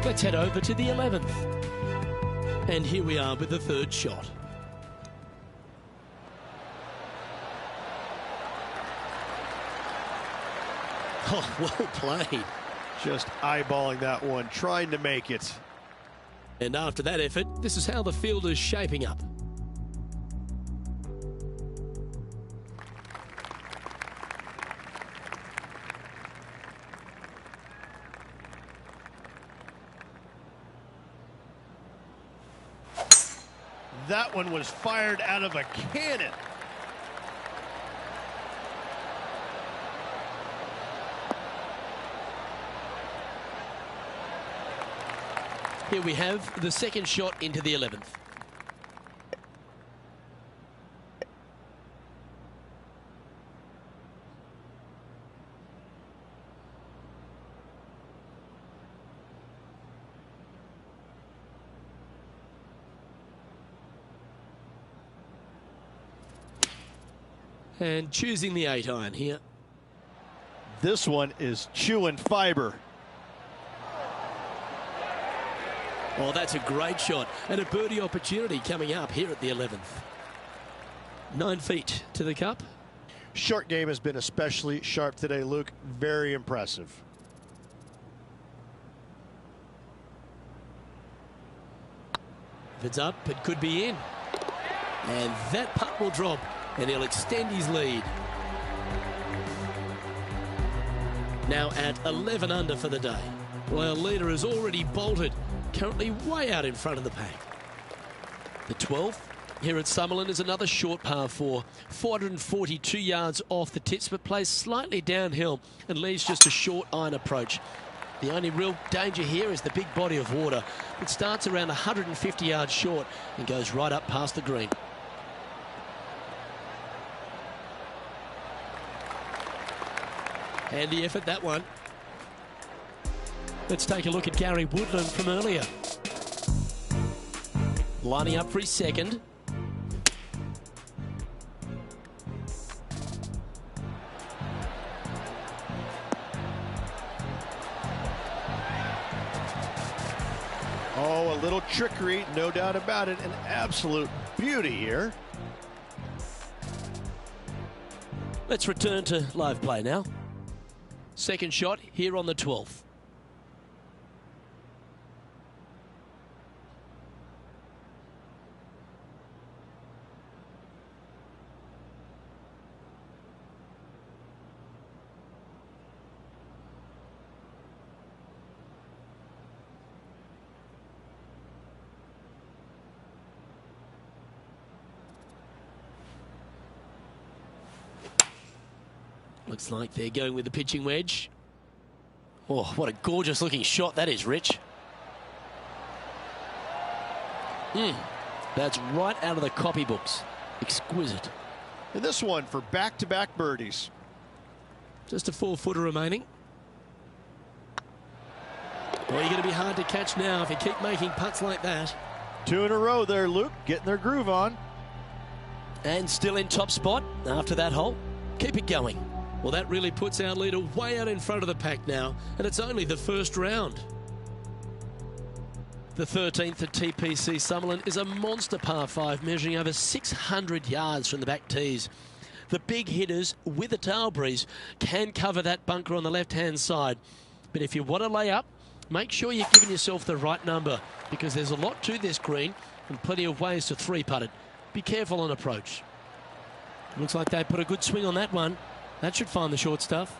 Let's head over to the 11th. And here we are with the 3rd shot. Oh, well played. Just eyeballing that one, trying to make it. And after that effort, this is how the field is shaping up. That one was fired out of a cannon. Here we have the 2nd shot into the 11th. And choosing the 8-iron here. This one is chewing fiber. Oh, that's a great shot. And a birdie opportunity coming up here at the 11th. 9 feet to the cup. Short game has been especially sharp today, Luke. Very impressive. If it's up, it could be in. And that putt will drop. And he'll extend his lead. Now at 11 under for the day. Well, leader has already bolted, currently way out in front of the pack. The 12th here at Summerlin is another short par 4, 442 yards off the tips, but plays slightly downhill and leaves just a short iron approach. The only real danger here is the big body of water. It starts around 150 yards short and goes right up past the green. Handy effort, that one. Let's take a look at Gary Woodland from earlier. Lining up for his 2nd. little trickery, no doubt about it. An absolute beauty here. Let's return to live play now. Second shot here on the 12th. Looks like they're going with the pitching wedge. Oh, what a gorgeous looking shot that is, Rich. That's right out of the copybooks. Exquisite. And this one for back-to-back birdies. Just a 4-footer remaining. Well, you're going to be hard to catch now if you keep making putts like that. 2 in a row there, Luke, getting their groove on. And still in top spot after that hole. Keep it going. Well, that really puts our leader way out in front of the pack now, and it's only the first round. The 13th at TPC Summerlin is a monster par 5 measuring over 600 yards from the back tees. The big hitters with a tail breeze can cover that bunker on the left-hand side. But if you want to lay up, make sure you're giving yourself the right number, because there's a lot to this green and plenty of ways to 3-putt it. Be careful on approach. Looks like they put a good swing on that one. That should find the short stuff.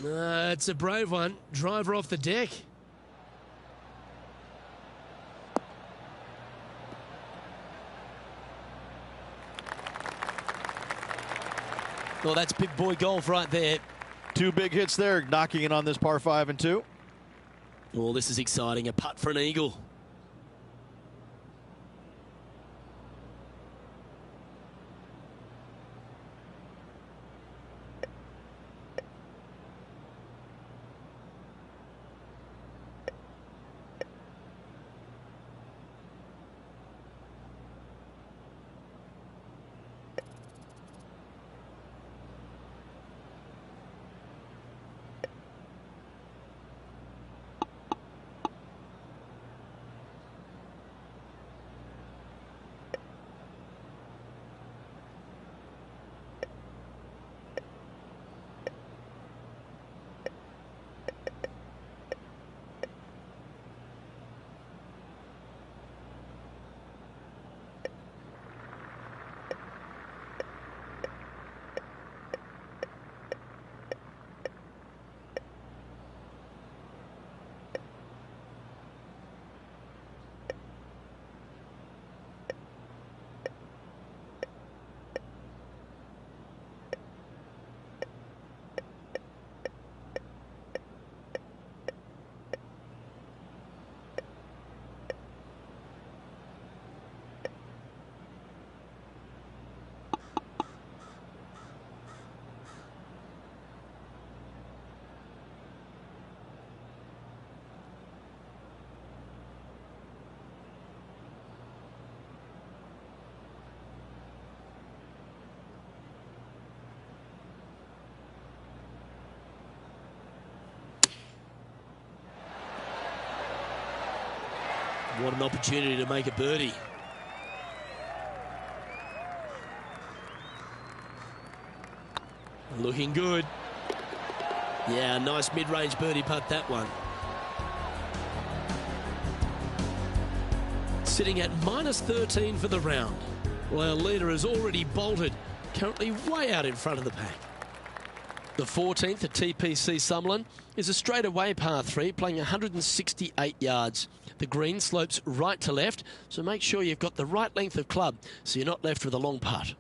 It's a brave one. Driver off the deck. Well, that's big boy golf right there. 2 big hits there, knocking in on this par 5 and 2. Well, this is exciting. A putt for an eagle. What an opportunity to make a birdie. Looking good. Yeah, nice mid-range birdie putt, that one. sitting at -13 for the round. Well, our leader has already bolted, currently way out in front of the pack. The 14th at TPC Summerlin is a straightaway par 3 playing 168 yards. The green slopes right to left, so make sure you've got the right length of club so you're not left with a long putt.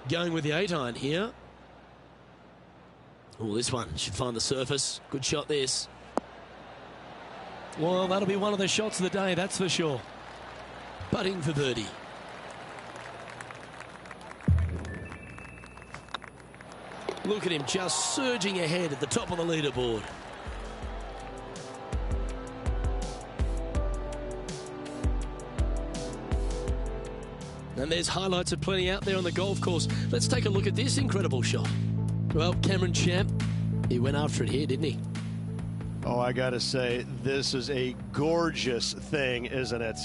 Going with the 8-iron here. Oh, this one should find the surface. Good shot this. Well, that'll be one of the shots of the day, that's for sure. Putting for birdie. Look at him just surging ahead at the top of the leaderboard. And there's highlights of plenty out there on the golf course. Let's take a look at this incredible shot. Well, Cameron Champ, he went after it here, didn't he? Oh, I gotta say, this is a gorgeous thing, isn't it?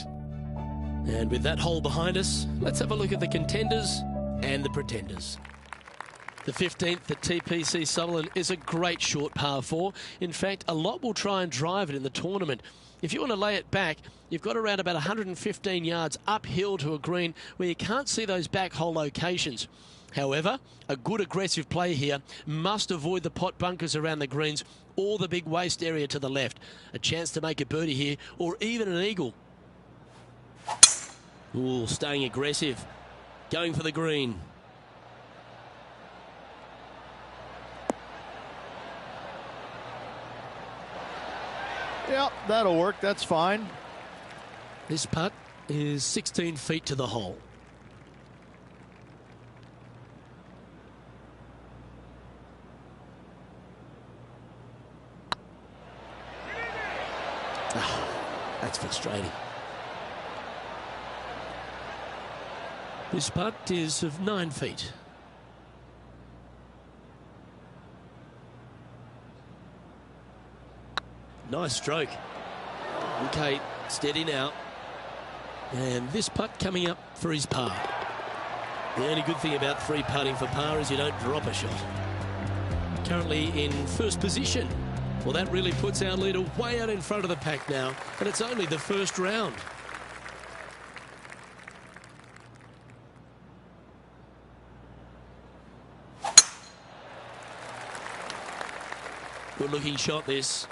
And with that hole behind us, let's have a look at the contenders and the pretenders. The 15th at TPC Summerlin is a great short par 4. In fact, a lot will try and drive it in the tournament. If you want to lay it back, you've got around about 115 yards uphill to a green where you can't see those back hole locations. However, a good aggressive play here must avoid the pot bunkers around the greens or the big waste area to the left. A chance to make a birdie here or even an eagle. Ooh, staying aggressive. Going for the green. Yep, that'll work. That's fine. This putt is 16 feet to the hole. That's frustrating. This putt is of 9 feet. Nice stroke. Okay, steady now. And this putt coming up for his par. The only good thing about free putting for par is you don't drop a shot. Currently in first position. Well, that really puts our leader way out in front of the pack now, and it's only the first round. Good looking shot this.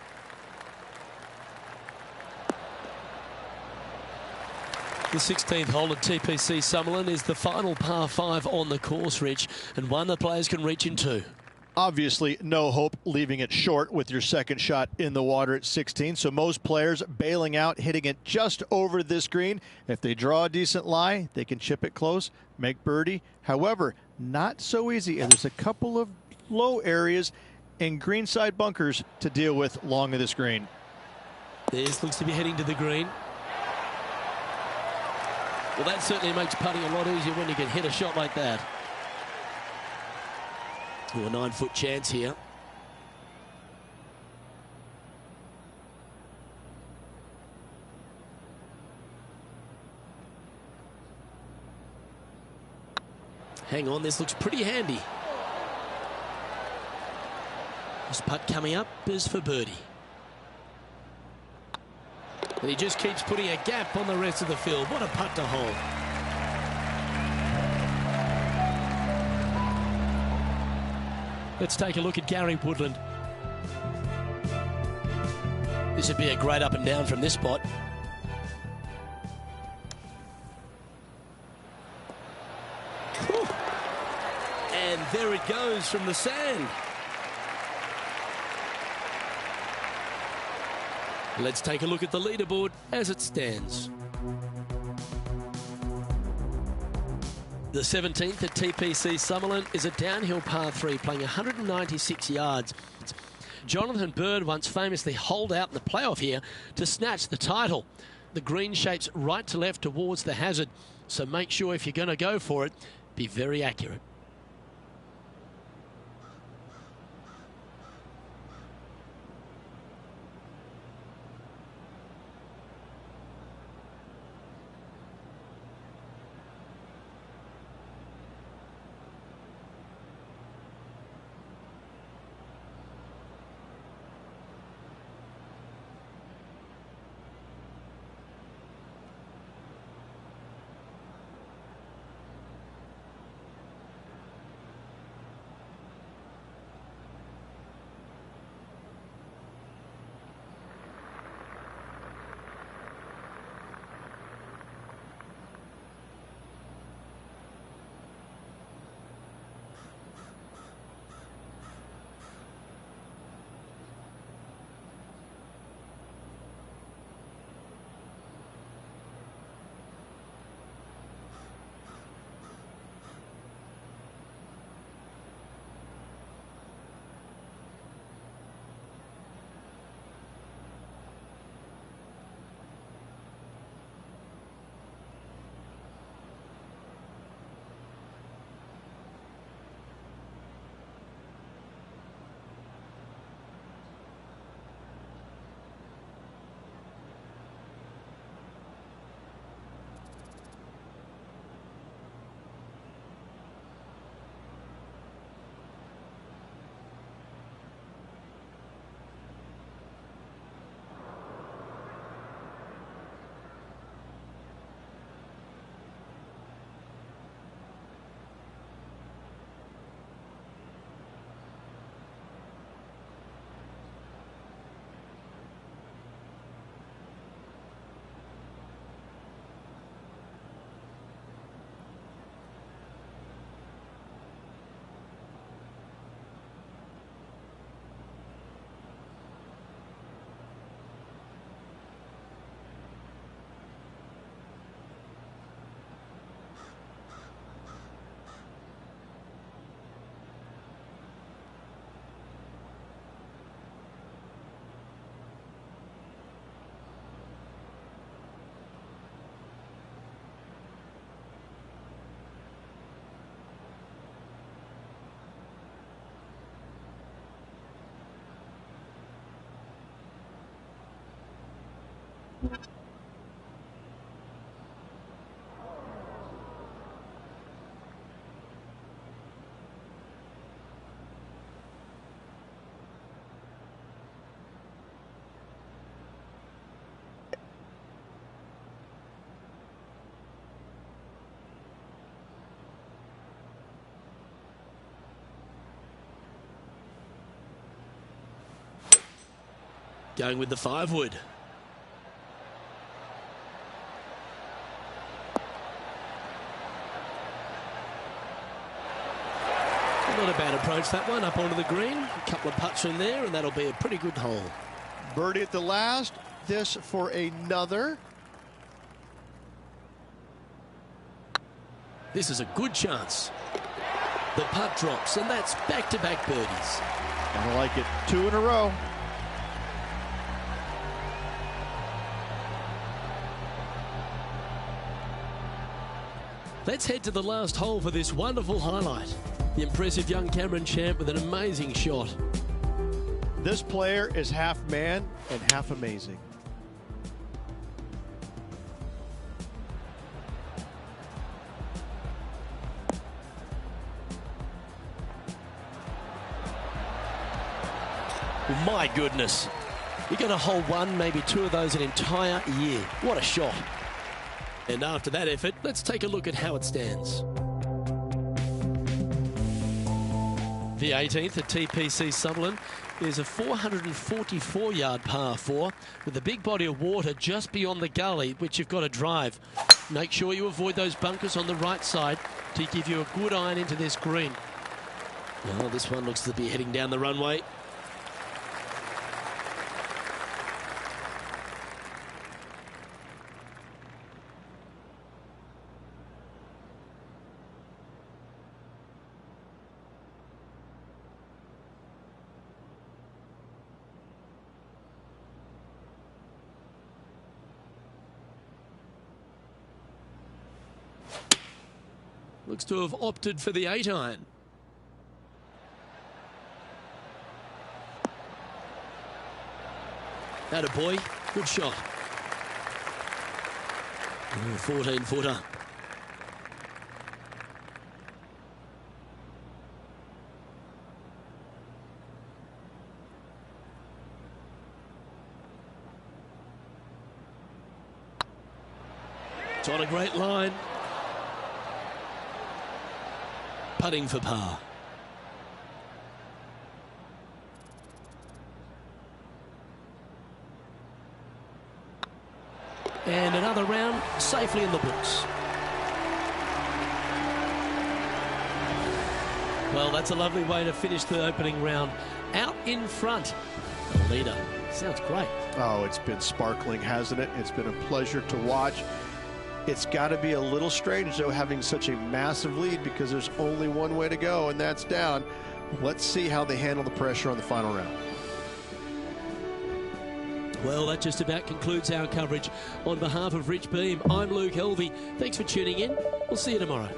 The 16th hole at TPC Summerlin is the final par 5 on the course, Rich, and one the players can reach into. Obviously, no hope leaving it short with your second shot in the water at 16. So most players bailing out, hitting it just over this green. If they draw a decent lie, they can chip it close, make birdie. However, not so easy. And there's a couple of low areas and greenside bunkers to deal with along this green. This looks to be heading to the green. Well, that certainly makes putting a lot easier when you can hit a shot like that. Oh, a 9-foot chance here. Hang on, this looks pretty handy. This putt coming up is for birdie. And he just keeps putting a gap on the rest of the field. What a putt to hold. Let's take a look at Gary Woodland. This would be a great up and down from this spot. Whew. And there it goes from the sand. Let's take a look at the leaderboard as it stands. The 17th at TPC Summerlin is a downhill par 3 playing 196 yards. Jonathan Bird once famously holed out in the playoff here to snatch the title. The green shapes right to left towards the hazard, so make sure if you're going to go for it, be very accurate. Going with the 5-wood. Not a bad approach, that one, up onto the green. A couple of putts in there, and that'll be a pretty good hole. Birdie at the last. This for another. This is a good chance. The putt drops, and that's back-to-back birdies. I like it. 2 in a row. Let's head to the last hole for this wonderful highlight. The impressive young Cameron Champ with an amazing shot. This player is half man and half amazing. My goodness. You're going to hold one, maybe 2 of those an entire year. What a shot. And after that effort, let's take a look at how it stands. The 18th at TPC Sutherland is a 444-yard par 4 with a big body of water just beyond the gully, which you've got to drive. Make sure you avoid those bunkers on the right side to give you a good iron into this green. Well, this one looks to be heading down the runway. Looks to have opted for the 8-iron. Attaboy, good shot. 14-footer. It's on a great line. Putting for par. And another round safely in the books. Well, that's a lovely way to finish the opening round. Out in front, the leader. Sounds great. Oh, it's been sparkling, hasn't it? It's been a pleasure to watch. It's got to be a little strange, though, having such a massive lead because there's only one way to go, and that's down. Let's see how they handle the pressure on the final round. Well, that just about concludes our coverage. On behalf of Rich Beam, I'm Luke Helvey. Thanks for tuning in. We'll see you tomorrow.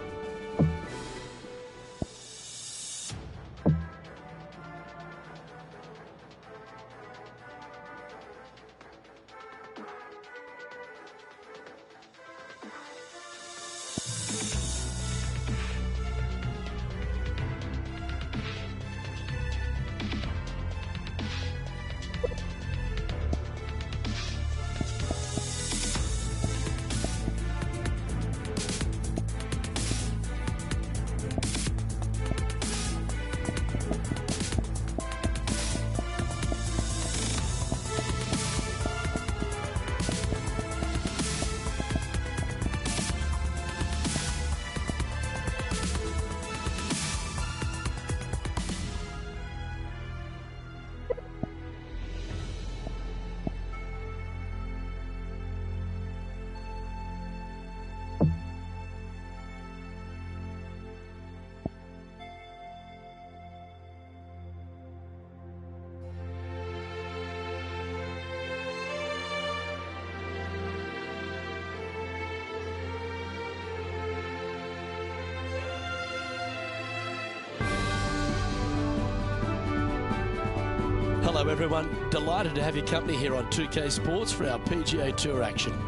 Hello everyone, delighted to have your company here on 2K Sports for our PGA Tour action.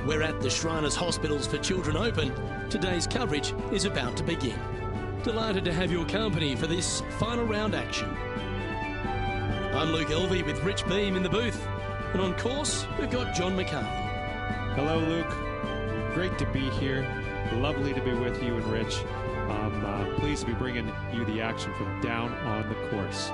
We're at the Shriners Hospitals for Children Open. Today's coverage is about to begin. Delighted to have your company for this final round action. I'm Luke Elvey with Rich Beam in the booth. And on course, we've got John McCarthy. Hello, Luke. Great to be here. Lovely to be with you and Rich. I'm pleased to be bringing you the action from down on the course.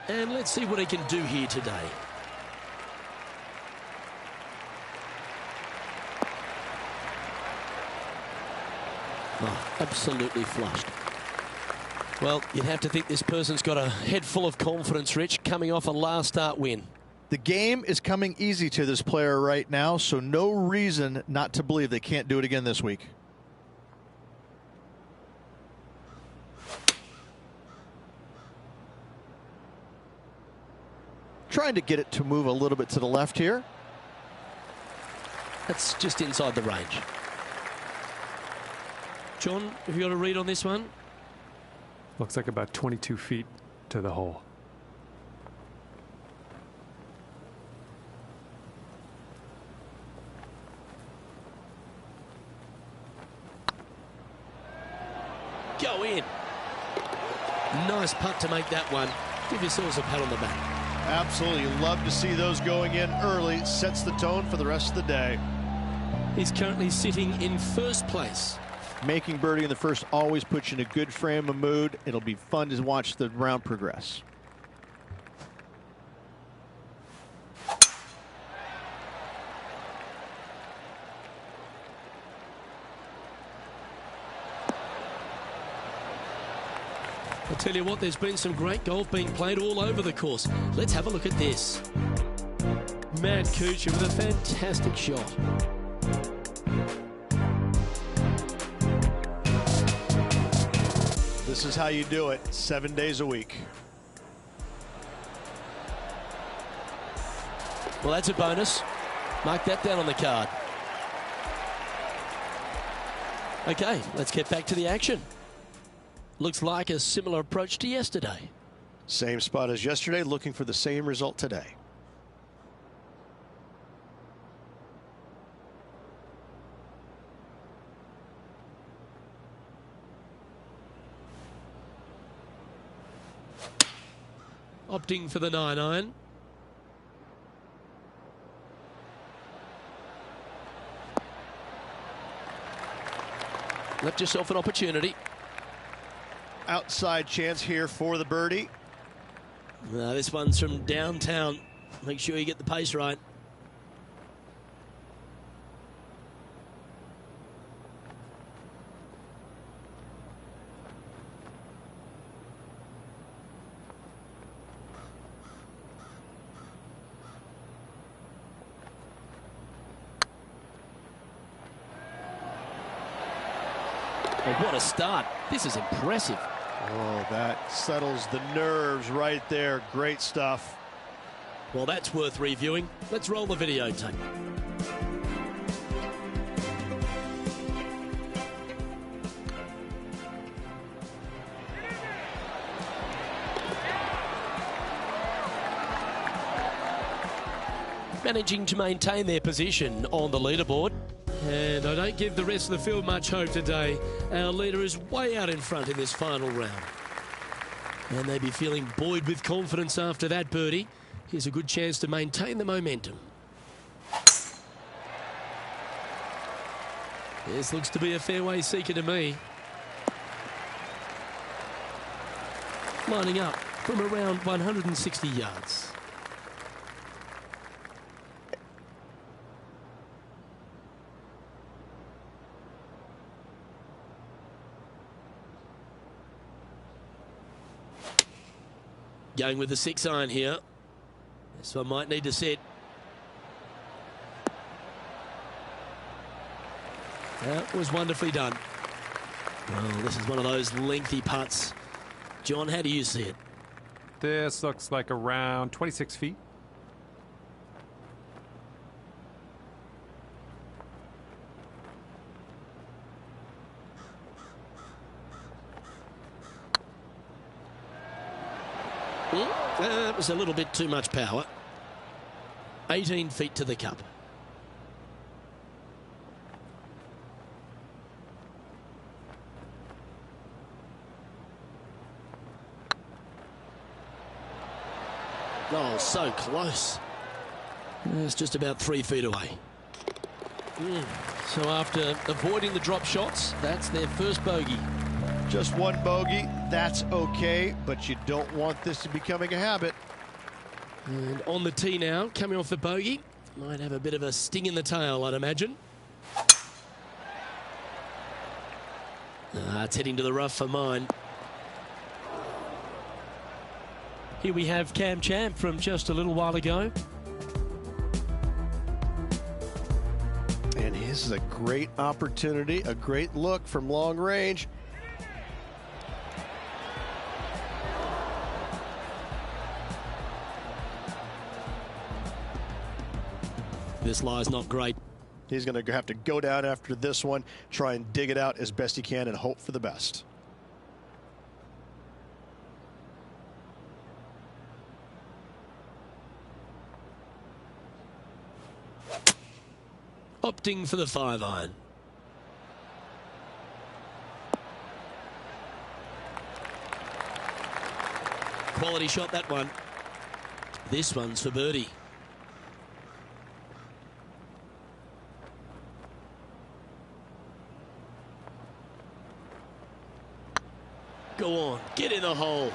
And let's see what he can do here today. Oh, absolutely flushed. Well, you'd have to think this person's got a head full of confidence, Rich, coming off a last start win. The game is coming easy to this player right now, so no reason not to believe they can't do it again this week. Trying to get it to move a little bit to the left here. That's just inside the range. John, have you got a read on this one? Looks like about 22 feet to the hole. Go in. Nice putt to make that one. Give yourselves a pat on the back. Absolutely. Love to see those going in early. Sets the tone for the rest of the day. He's currently sitting in first place. Making birdie in the first always puts you in a good frame of mood. It'll be fun to watch the round progress. I'll tell you what, there's been some great golf being played all over the course. Let's have a look at this. Matt Kuchar with a fantastic shot. This is how you do it 7 days a week. Well, that's a bonus. Mark that down on the card. Okay, let's get back to the action. Looks like a similar approach to yesterday. Same spot as yesterday, looking for the same result today. Opting for the 9-iron. Left yourself an opportunity. Outside chance here for the birdie. This one's from downtown. Make sure you get the pace right. Oh, what a start. This is impressive. Oh, that settles the nerves right there. Great stuff. Well, that's worth reviewing. Let's roll the videotape. Managing to maintain their position on the leaderboard. And I don't give the rest of the field much hope today. Our leader is way out in front in this final round. And they'd be feeling buoyed with confidence after that birdie. Here's a good chance to maintain the momentum. This looks to be a fairway seeker to me. Lining up from around 160 yards. Going with the 6-iron here. This one might need to set. That was wonderfully done. Well, this is one of those lengthy putts. John, how do you see it? This looks like around 26 feet. That was a little bit too much power. 18 feet to the cup. Oh, so close. It's just about 3 feet away. So after avoiding the drop shots, that's their first bogey. Just one bogey, that's okay, but you don't want this to becoming a habit. And on the tee now, coming off the bogey. Might have a bit of a sting in the tail, I'd imagine. It's heading to the rough for mine. Here we have Cam Champ from just a little while ago. And this is a great opportunity, a great look from long range. This lie's not great. He's going to have to go down after this one, try and dig it out as best he can and hope for the best. Opting for the 5-iron. Quality shot, that one. This one's for birdie. Go on, get in the hole.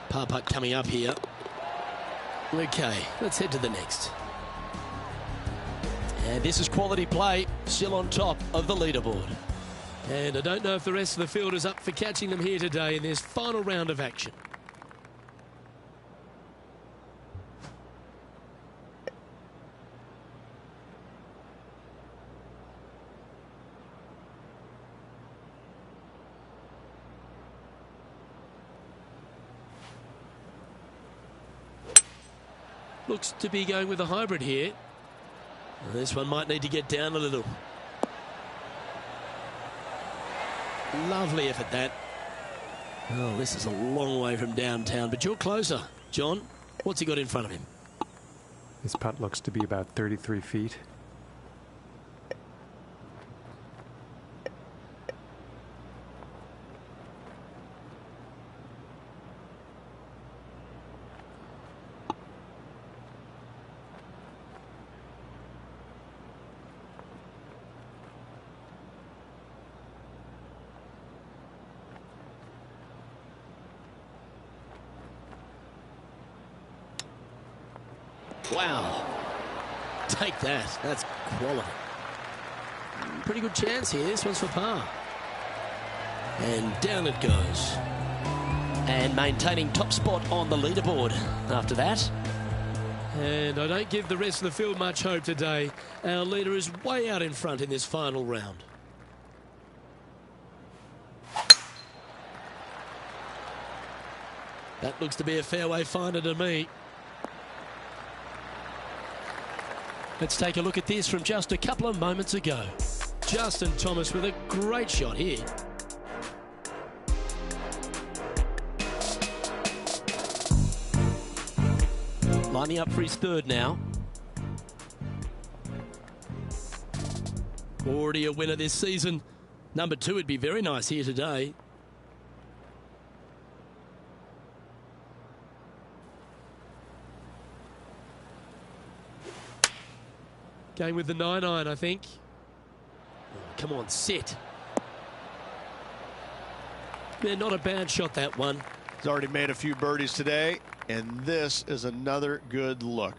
Par putt coming up here. Okay, let's head to the next. And this is quality play, still on top of the leaderboard. And I don't know if the rest of the field is up for catching them here today in this final round of action. Looks to be going with a hybrid here. This one might need to get down a little. Lovely effort, that. Oh, this is a long way from downtown, but you're closer. John, what's he got in front of him? This putt looks to be about 33 feet. Wow. Take that. That's quality. Pretty good chance here. This one's for par. And down it goes. And maintaining top spot on the leaderboard after that. And I don't give the rest of the field much hope today. Our leader is way out in front in this final round. That looks to be a fairway finder to me. Let's take a look at this from just a couple of moments ago. Justin Thomas with a great shot here. Lining up for his third now. Already a winner this season. Number 2 would be very nice here today. Going with the 9-iron, I think. Oh, come on, sit. Yeah, not a bad shot, that one. He's already made a few birdies today, and this is another good look.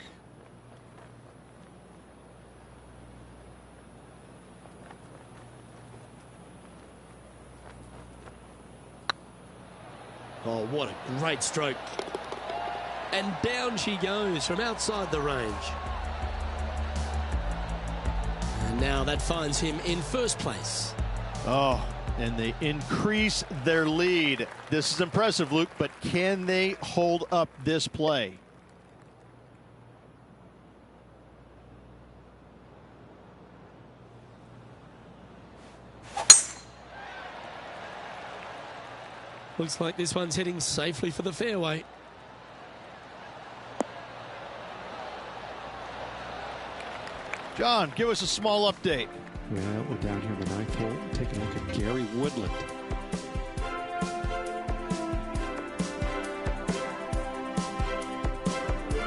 Oh, what a great stroke. And down she goes from outside the range. And now that finds him in first place. Oh, and they increase their lead. This is impressive, Luke, but can they hold up this play? Looks like this one's heading safely for the fairway. John, give us a small update. Well, we're down here in the 9th hole, taking a look at Gary Woodland.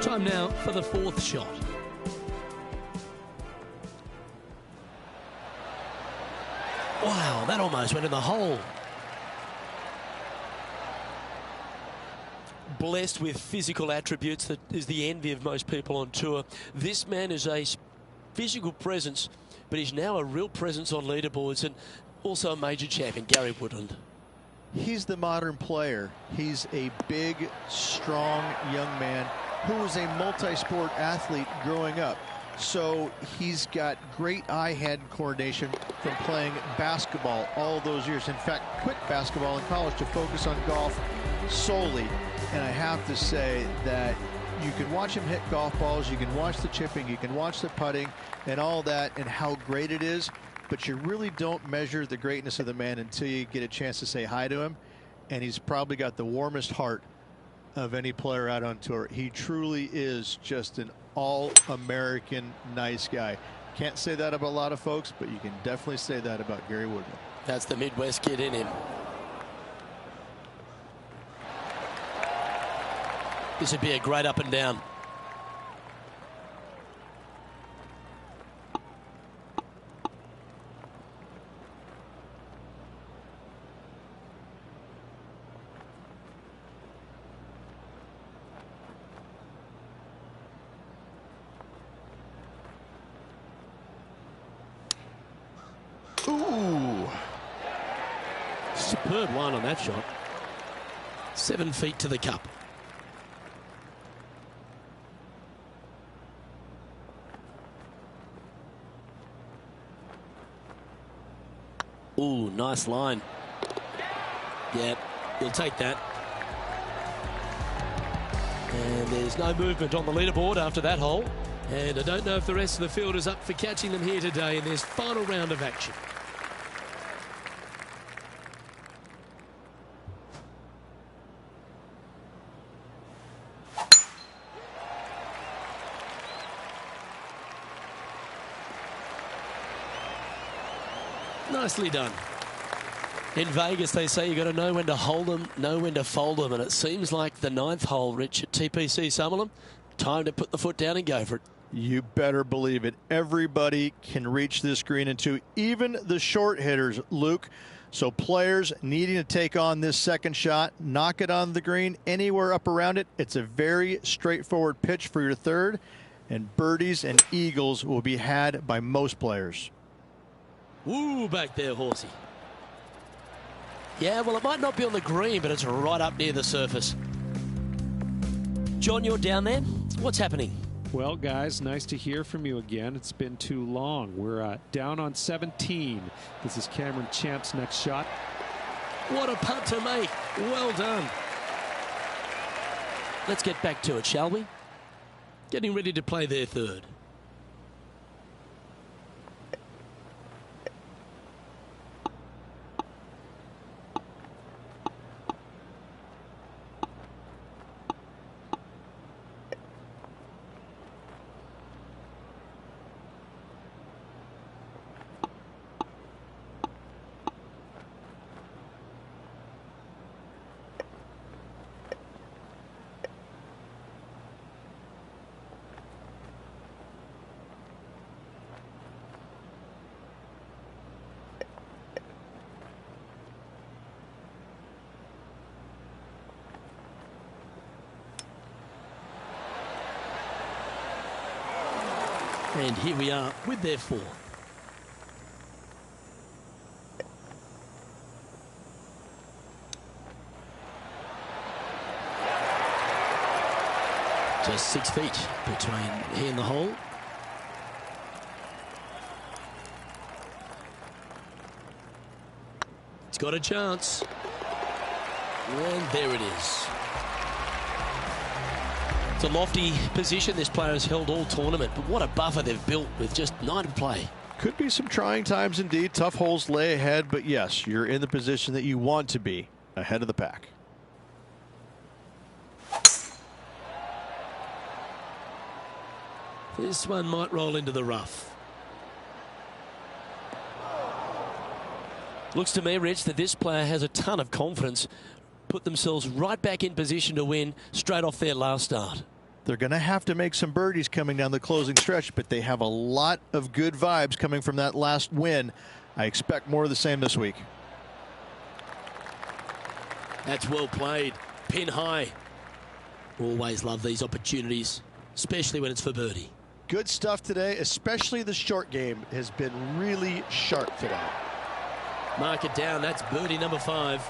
Time now for the 4th shot. Wow, that almost went in the hole. Blessed with physical attributes that is the envy of most people on tour. This man is a physical presence, but he's now a real presence on leaderboards and also a major champion, Gary Woodland. He's the modern player. He's a big, strong young man who was a multi-sport athlete growing up. So he's got great eye-hand coordination from playing basketball all those years. In fact, quit basketball in college to focus on golf solely. And I have to say that you can watch him hit golf balls, you can watch the chipping, you can watch the putting and all that and how great it is, but you really don't measure the greatness of the man until you get a chance to say hi to him. And he's probably got the warmest heart of any player out on tour. He truly is just an all-American nice guy. Can't say that about a lot of folks, but you can definitely say that about Gary Woodland. That's the Midwest kid in him. This would be a great up and down. Ooh. Superb line on that shot. 7 feet to the cup. Ooh, nice line. Yeah, he'll take that. And there's no movement on the leaderboard after that hole. And I don't know if the rest of the field is up for catching them here today in this final round of action. Nicely done. In Vegas, they say you got to know when to hold them, know when to fold them, and it seems like the 9th hole, Rich, at TPC Summerlin, time to put the foot down and go for it. You better believe it. Everybody can reach this green into, even the short hitters, Luke. So players needing to take on this second shot, knock it on the green, anywhere up around it. It's a very straightforward pitch for your third, and birdies and eagles will be had by most players. Ooh, back there, horsey. Yeah, well, it might not be on the green, but it's right up near the surface. John, you're down there. What's happening? Well, guys, nice to hear from you again. It's been too long. We're down on 17. This is Cameron Champ's next shot. What a putt to make. Well done. Let's get back to it, shall we? Getting ready to play their third. And here we are with their fourth. Just 6 feet between he and the hole. It's got a chance. And there it is. It's a lofty position this player has held all tournament, but what a buffer they've built with just 9 to play. Could be some trying times indeed. Tough holes lay ahead, but yes, you're in the position that you want to be, ahead of the pack. This one might roll into the rough. Looks to me, Rich, that this player has a ton of confidence. Put themselves right back in position to win straight off their last start. They're going to have to make some birdies coming down the closing stretch, but they have a lot of good vibes coming from that last win. I expect more of the same this week. That's well played. Pin high. Always love these opportunities, especially when it's for birdie. Good stuff today, especially the short game has been really sharp today. Mark it down. That's birdie number 5.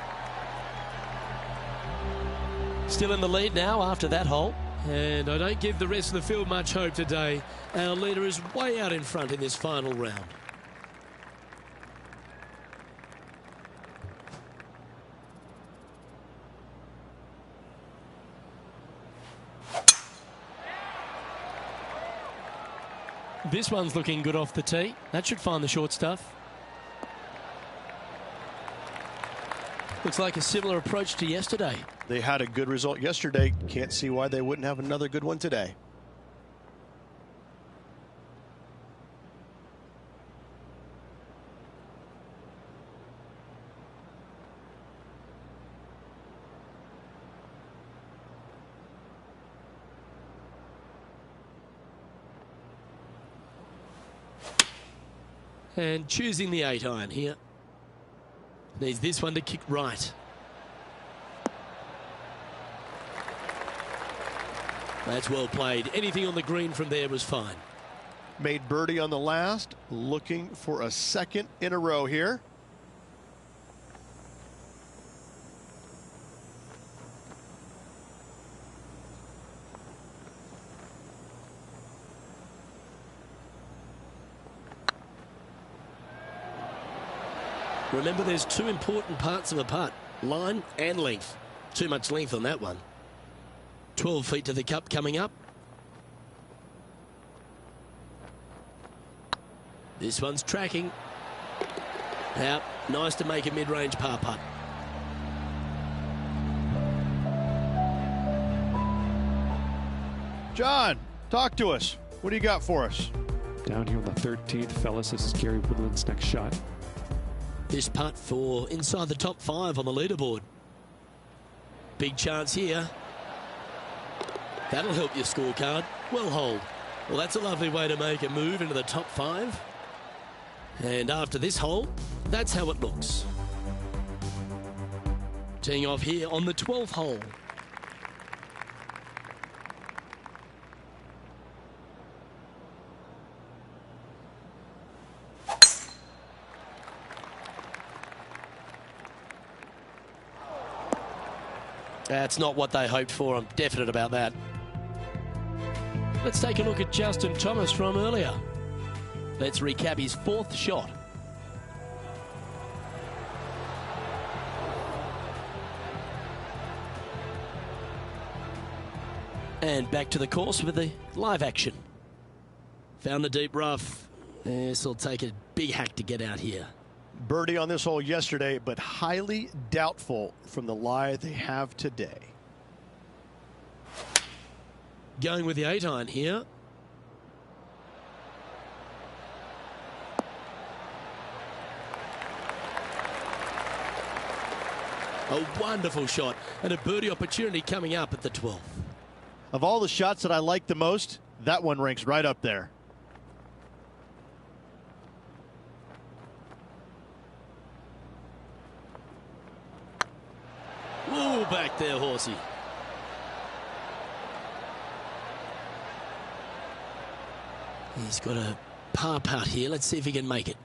Still in the lead now after that hole. And I don't give the rest of the field much hope today. Our leader is way out in front in this final round. This one's looking good off the tee. That should find the short stuff. Looks like a similar approach to yesterday. They had a good result yesterday. Can't see why they wouldn't have another good one today. And choosing the 8-iron here. Needs this one to kick right. That's well played. Anything on the green from there was fine. Made birdie on the last. Looking for a second in a row here. Remember, there's 2 important parts of a putt. Line and length. Too much length on that one. 12 feet to the cup coming up. This one's tracking. Now, nice to make a mid-range par putt. John, talk to us. What do you got for us? Down here on the 13th, fellas, this is Gary Woodland's next shot. This putt for inside the top 5 on the leaderboard. Big chance here. That'll help your scorecard. Well hold. Well, that's a lovely way to make a move into the top 5. And after this hole, that's how it looks. Teeing off here on the 12th hole. That's not what they hoped for. I'm definite about that. Let's take a look at Justin Thomas from earlier. Let's recap his 4th shot. And back to the course with the live action. Found the deep rough. This will take a big hack to get out here. Birdie on this hole yesterday, but highly doubtful from the lie they have today. Going with the 8-iron here. A wonderful shot and a birdie opportunity coming up at the 12th. Of all the shots that I like the most, that one ranks right up there. Ooh, back there, Horsey. He's got a par putt here. Let's see if he can make it.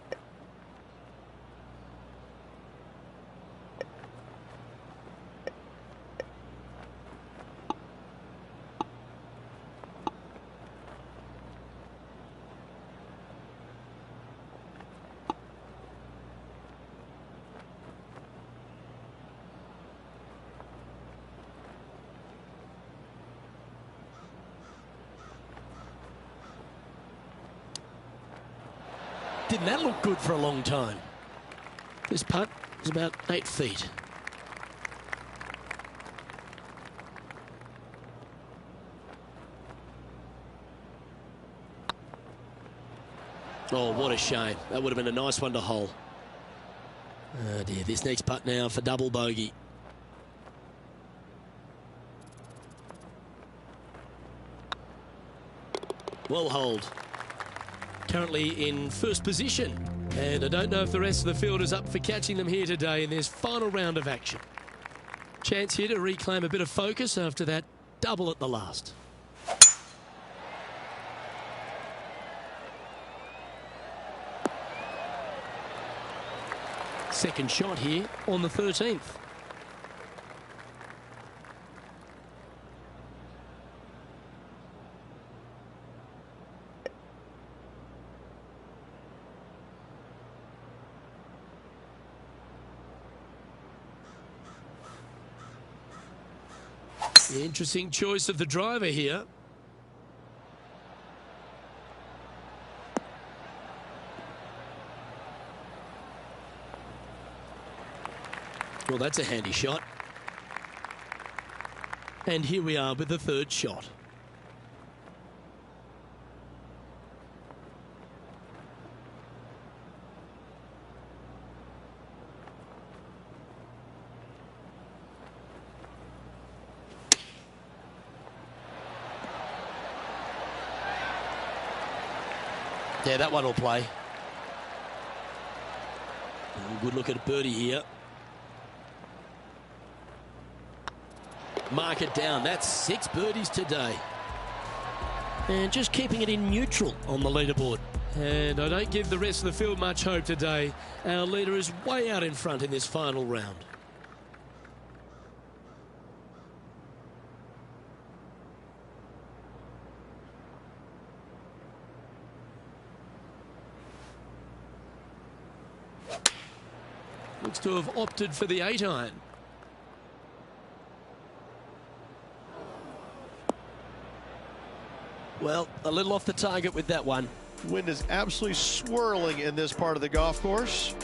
Didn't that look good for a long time? This putt is about 8 feet. Oh, what a shame. That would have been a nice one to hole. Oh dear, this next putt now for double bogey. Well holed. Currently in first position. And I don't know if the rest of the field is up for catching them here today in this final round of action. Chance here to reclaim a bit of focus after that double at the last. Second shot here on the 13th. Interesting choice of the driver here. Well, that's a handy shot. And here we are with the third shot. Yeah, that one will play. Good look at a birdie here. Mark it down. That's 6 birdies today. And just keeping it in neutral on the leaderboard. And I don't give the rest of the field much hope today. Our leader is way out in front in this final round. Looks to have opted for the 8-iron. Well, a little off the target with that one. Wind is absolutely swirling in this part of the golf course.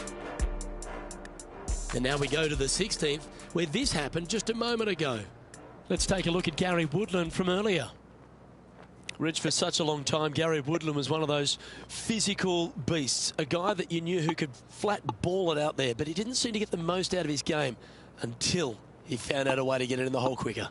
And now we go to the 16th, where this happened just a moment ago. Let's take a look at Gary Woodland from earlier. Rich, for such a long time, Gary Woodland was one of those physical beasts, a guy that you knew who could flat ball it out there, but he didn't seem to get the most out of his game until he found out a way to get it in the hole quicker.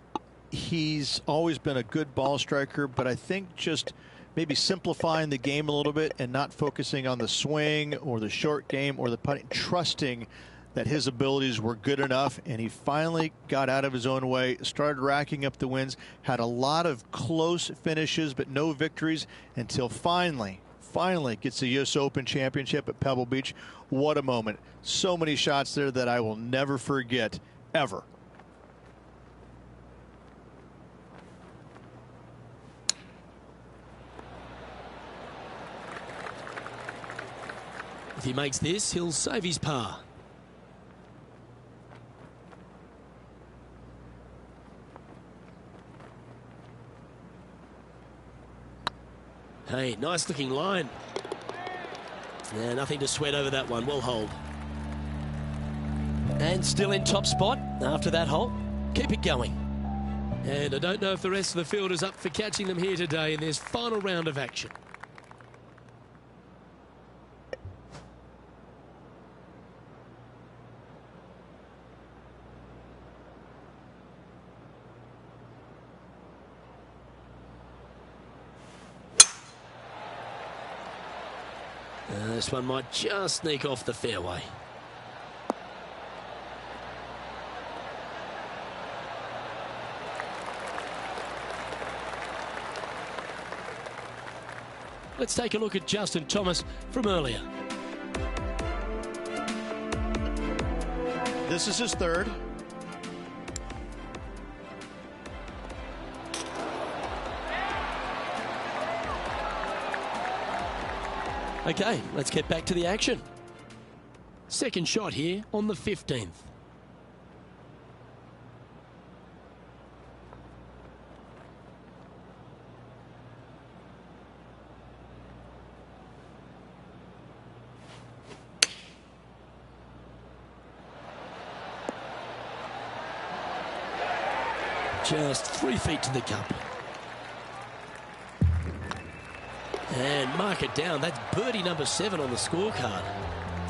He's always been a good ball striker, but I think just maybe simplifying the game a little bit and not focusing on the swing or the short game or the putting, trusting that his abilities were good enough, and he finally got out of his own way, started racking up the wins, had a lot of close finishes but no victories until finally gets the US Open Championship at Pebble Beach. What a moment. So many shots there that I will never forget, ever. If he makes this, he'll save his par. Hey, nice looking line. Yeah, nothing to sweat over that one. Well holed. And still in top spot after that hole. Keep it going. And I don't know if the rest of the field is up for catching them here today in this final round of action. This one might just sneak off the fairway. Let's take a look at Justin Thomas from earlier. This is his third. Okay, let's get back to the action. Second shot here on the 15th. Just 3 feet to the cup. And mark it down. That's birdie number 7 on the scorecard.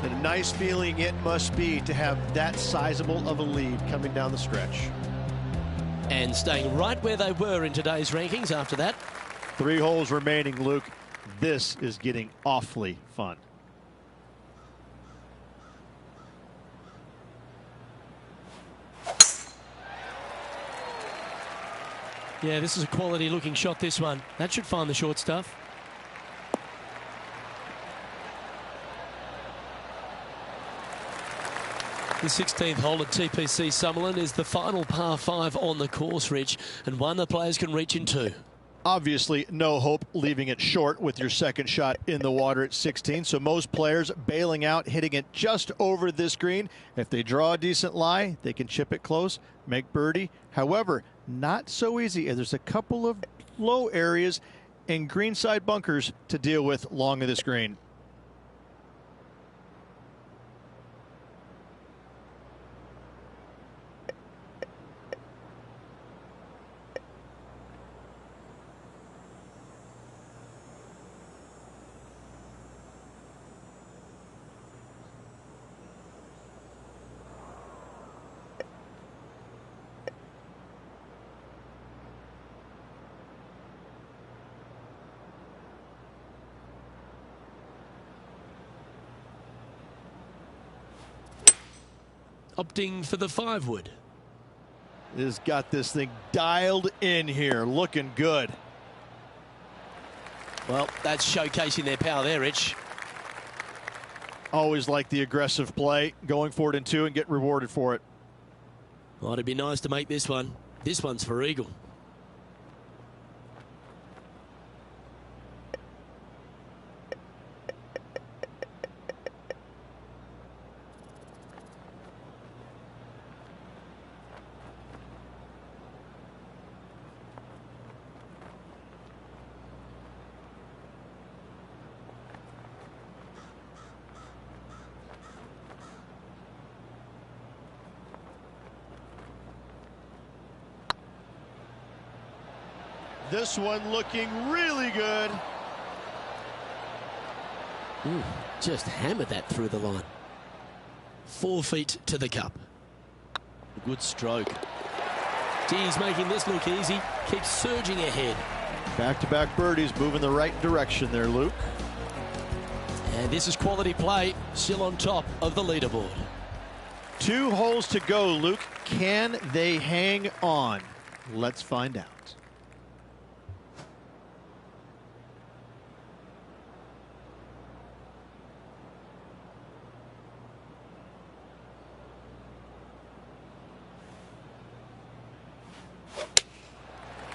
And a nice feeling it must be to have that sizable of a lead coming down the stretch. And staying right where they were in today's rankings after that. 3 holes remaining, Luke. This is getting awfully fun. Yeah, this is a quality looking shot, this one. That should find the short stuff. The 16th hole at TPC Summerlin is the final par 5 on the course, Rich, and one the players can reach in 2. Obviously, no hope leaving it short with your second shot in the water at 16. So most players bailing out, hitting it just over this green. If they draw a decent lie, they can chip it close, make birdie. However, not so easy. There's a couple of low areas and greenside bunkers to deal with long of this green. Opting for the 5-wood. Has got this thing dialed in here, looking good. Well, that's showcasing their power there, Rich. Always like the aggressive play, going for it in 2 and get rewarded for it. Well, it'd be nice to make this one. This one's for eagle. This one looking really good. Just hammered that through the line. 4 feet to the cup. Good stroke. He's making this look easy. Keeps surging ahead. Back-to-back birdies, moving the right direction there, Luke. And this is quality play, still on top of the leaderboard. 2 holes to go, Luke. Can they hang on? Let's find out.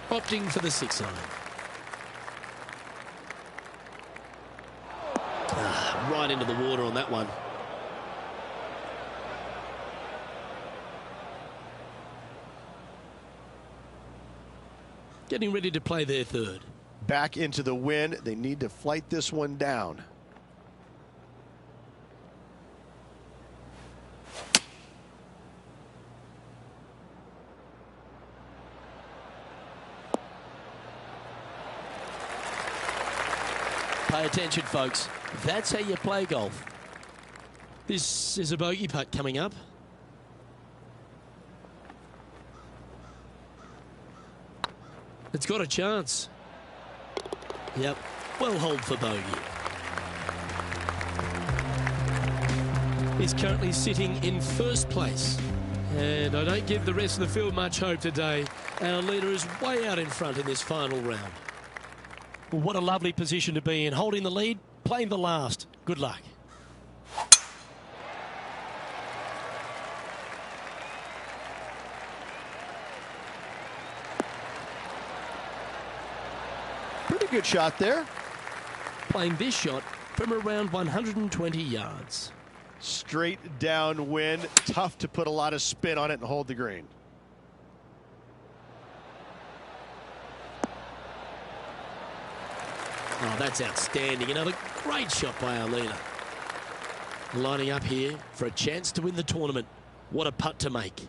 Opting for the 6-iron. Right into the water on that one. Getting ready to play their 3rd. Back into the wind. They need to flight this one down. Pay attention, folks. That's how you play golf. This is a bogey putt coming up. It's got a chance. Yep, well holed for bogey. He's currently sitting in 1st place. And I don't give the rest of the field much hope today. Our leader is way out in front in this final round. Well, what a lovely position to be in. Holding the lead, playing the last. Good luck. Pretty good shot there. Playing this shot from around 120 yards. Straight downwind. Tough to put a lot of spin on it and hold the green. Oh, that's outstanding. Another great shot by our leader. Lining up here for a chance to win the tournament. What a putt to make.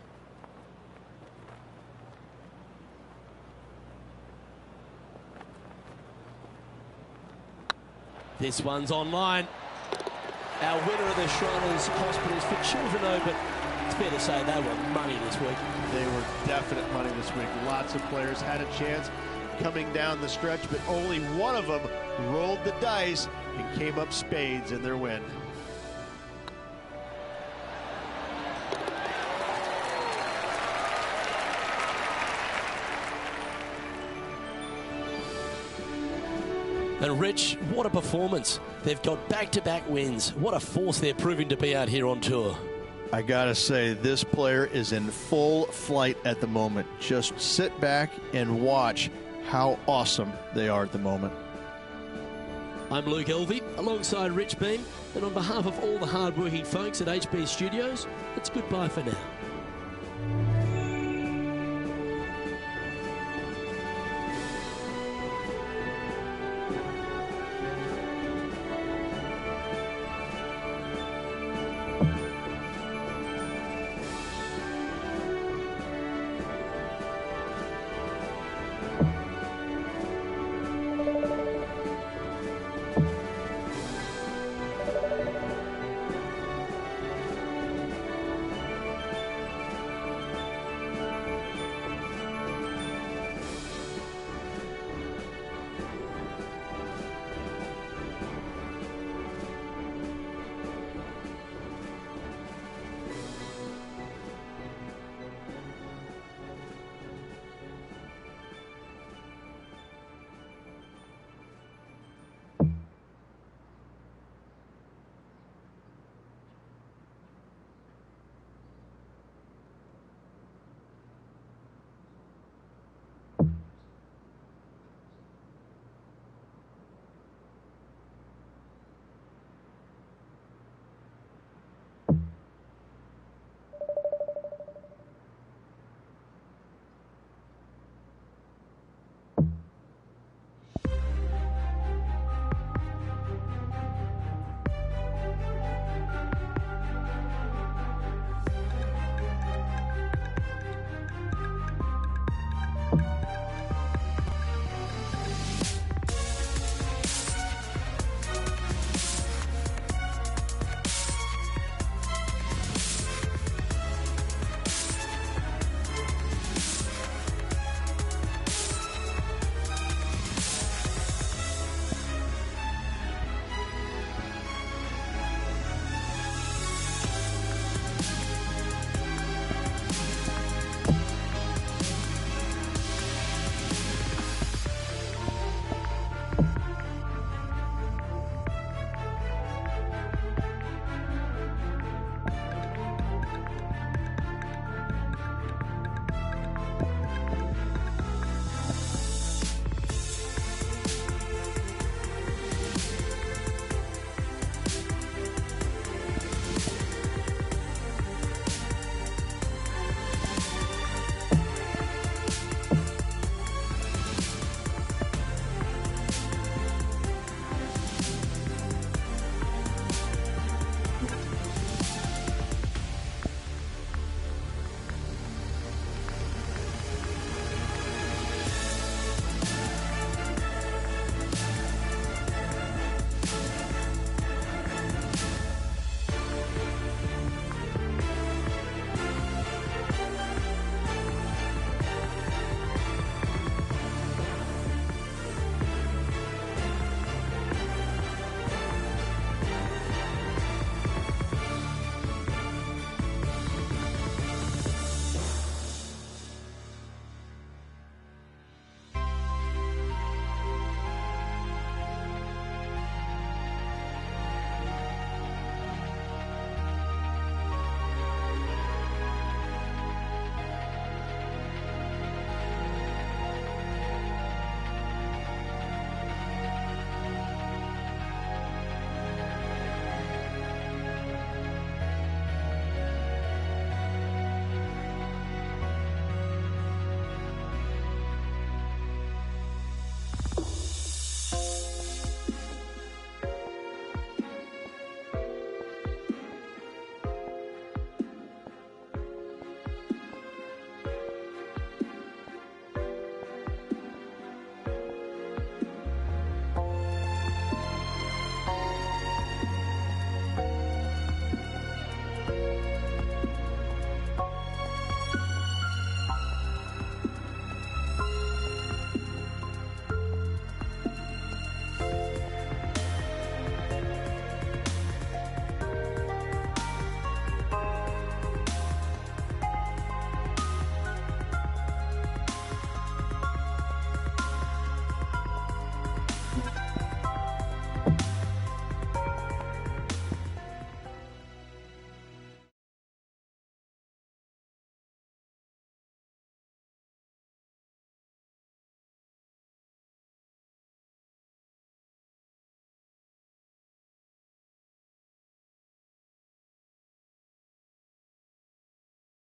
This one's online. Our winner of the Shriners Hospitals for Children Open. It's fair to say they were money this week. They were definite money this week. Lots of players had a chance coming down the stretch, but only one of them rolled the dice and came up spades in their win. And Rich, what a performance. They've got back-to-back wins. What a force they're proving to be out here on tour. I gotta say, this player is in full flight at the moment. Just sit back and watch how awesome they are at the moment. I'm Luke Elvey, alongside Rich Beam, and on behalf of all the hard-working folks at HB Studios, it's goodbye for now.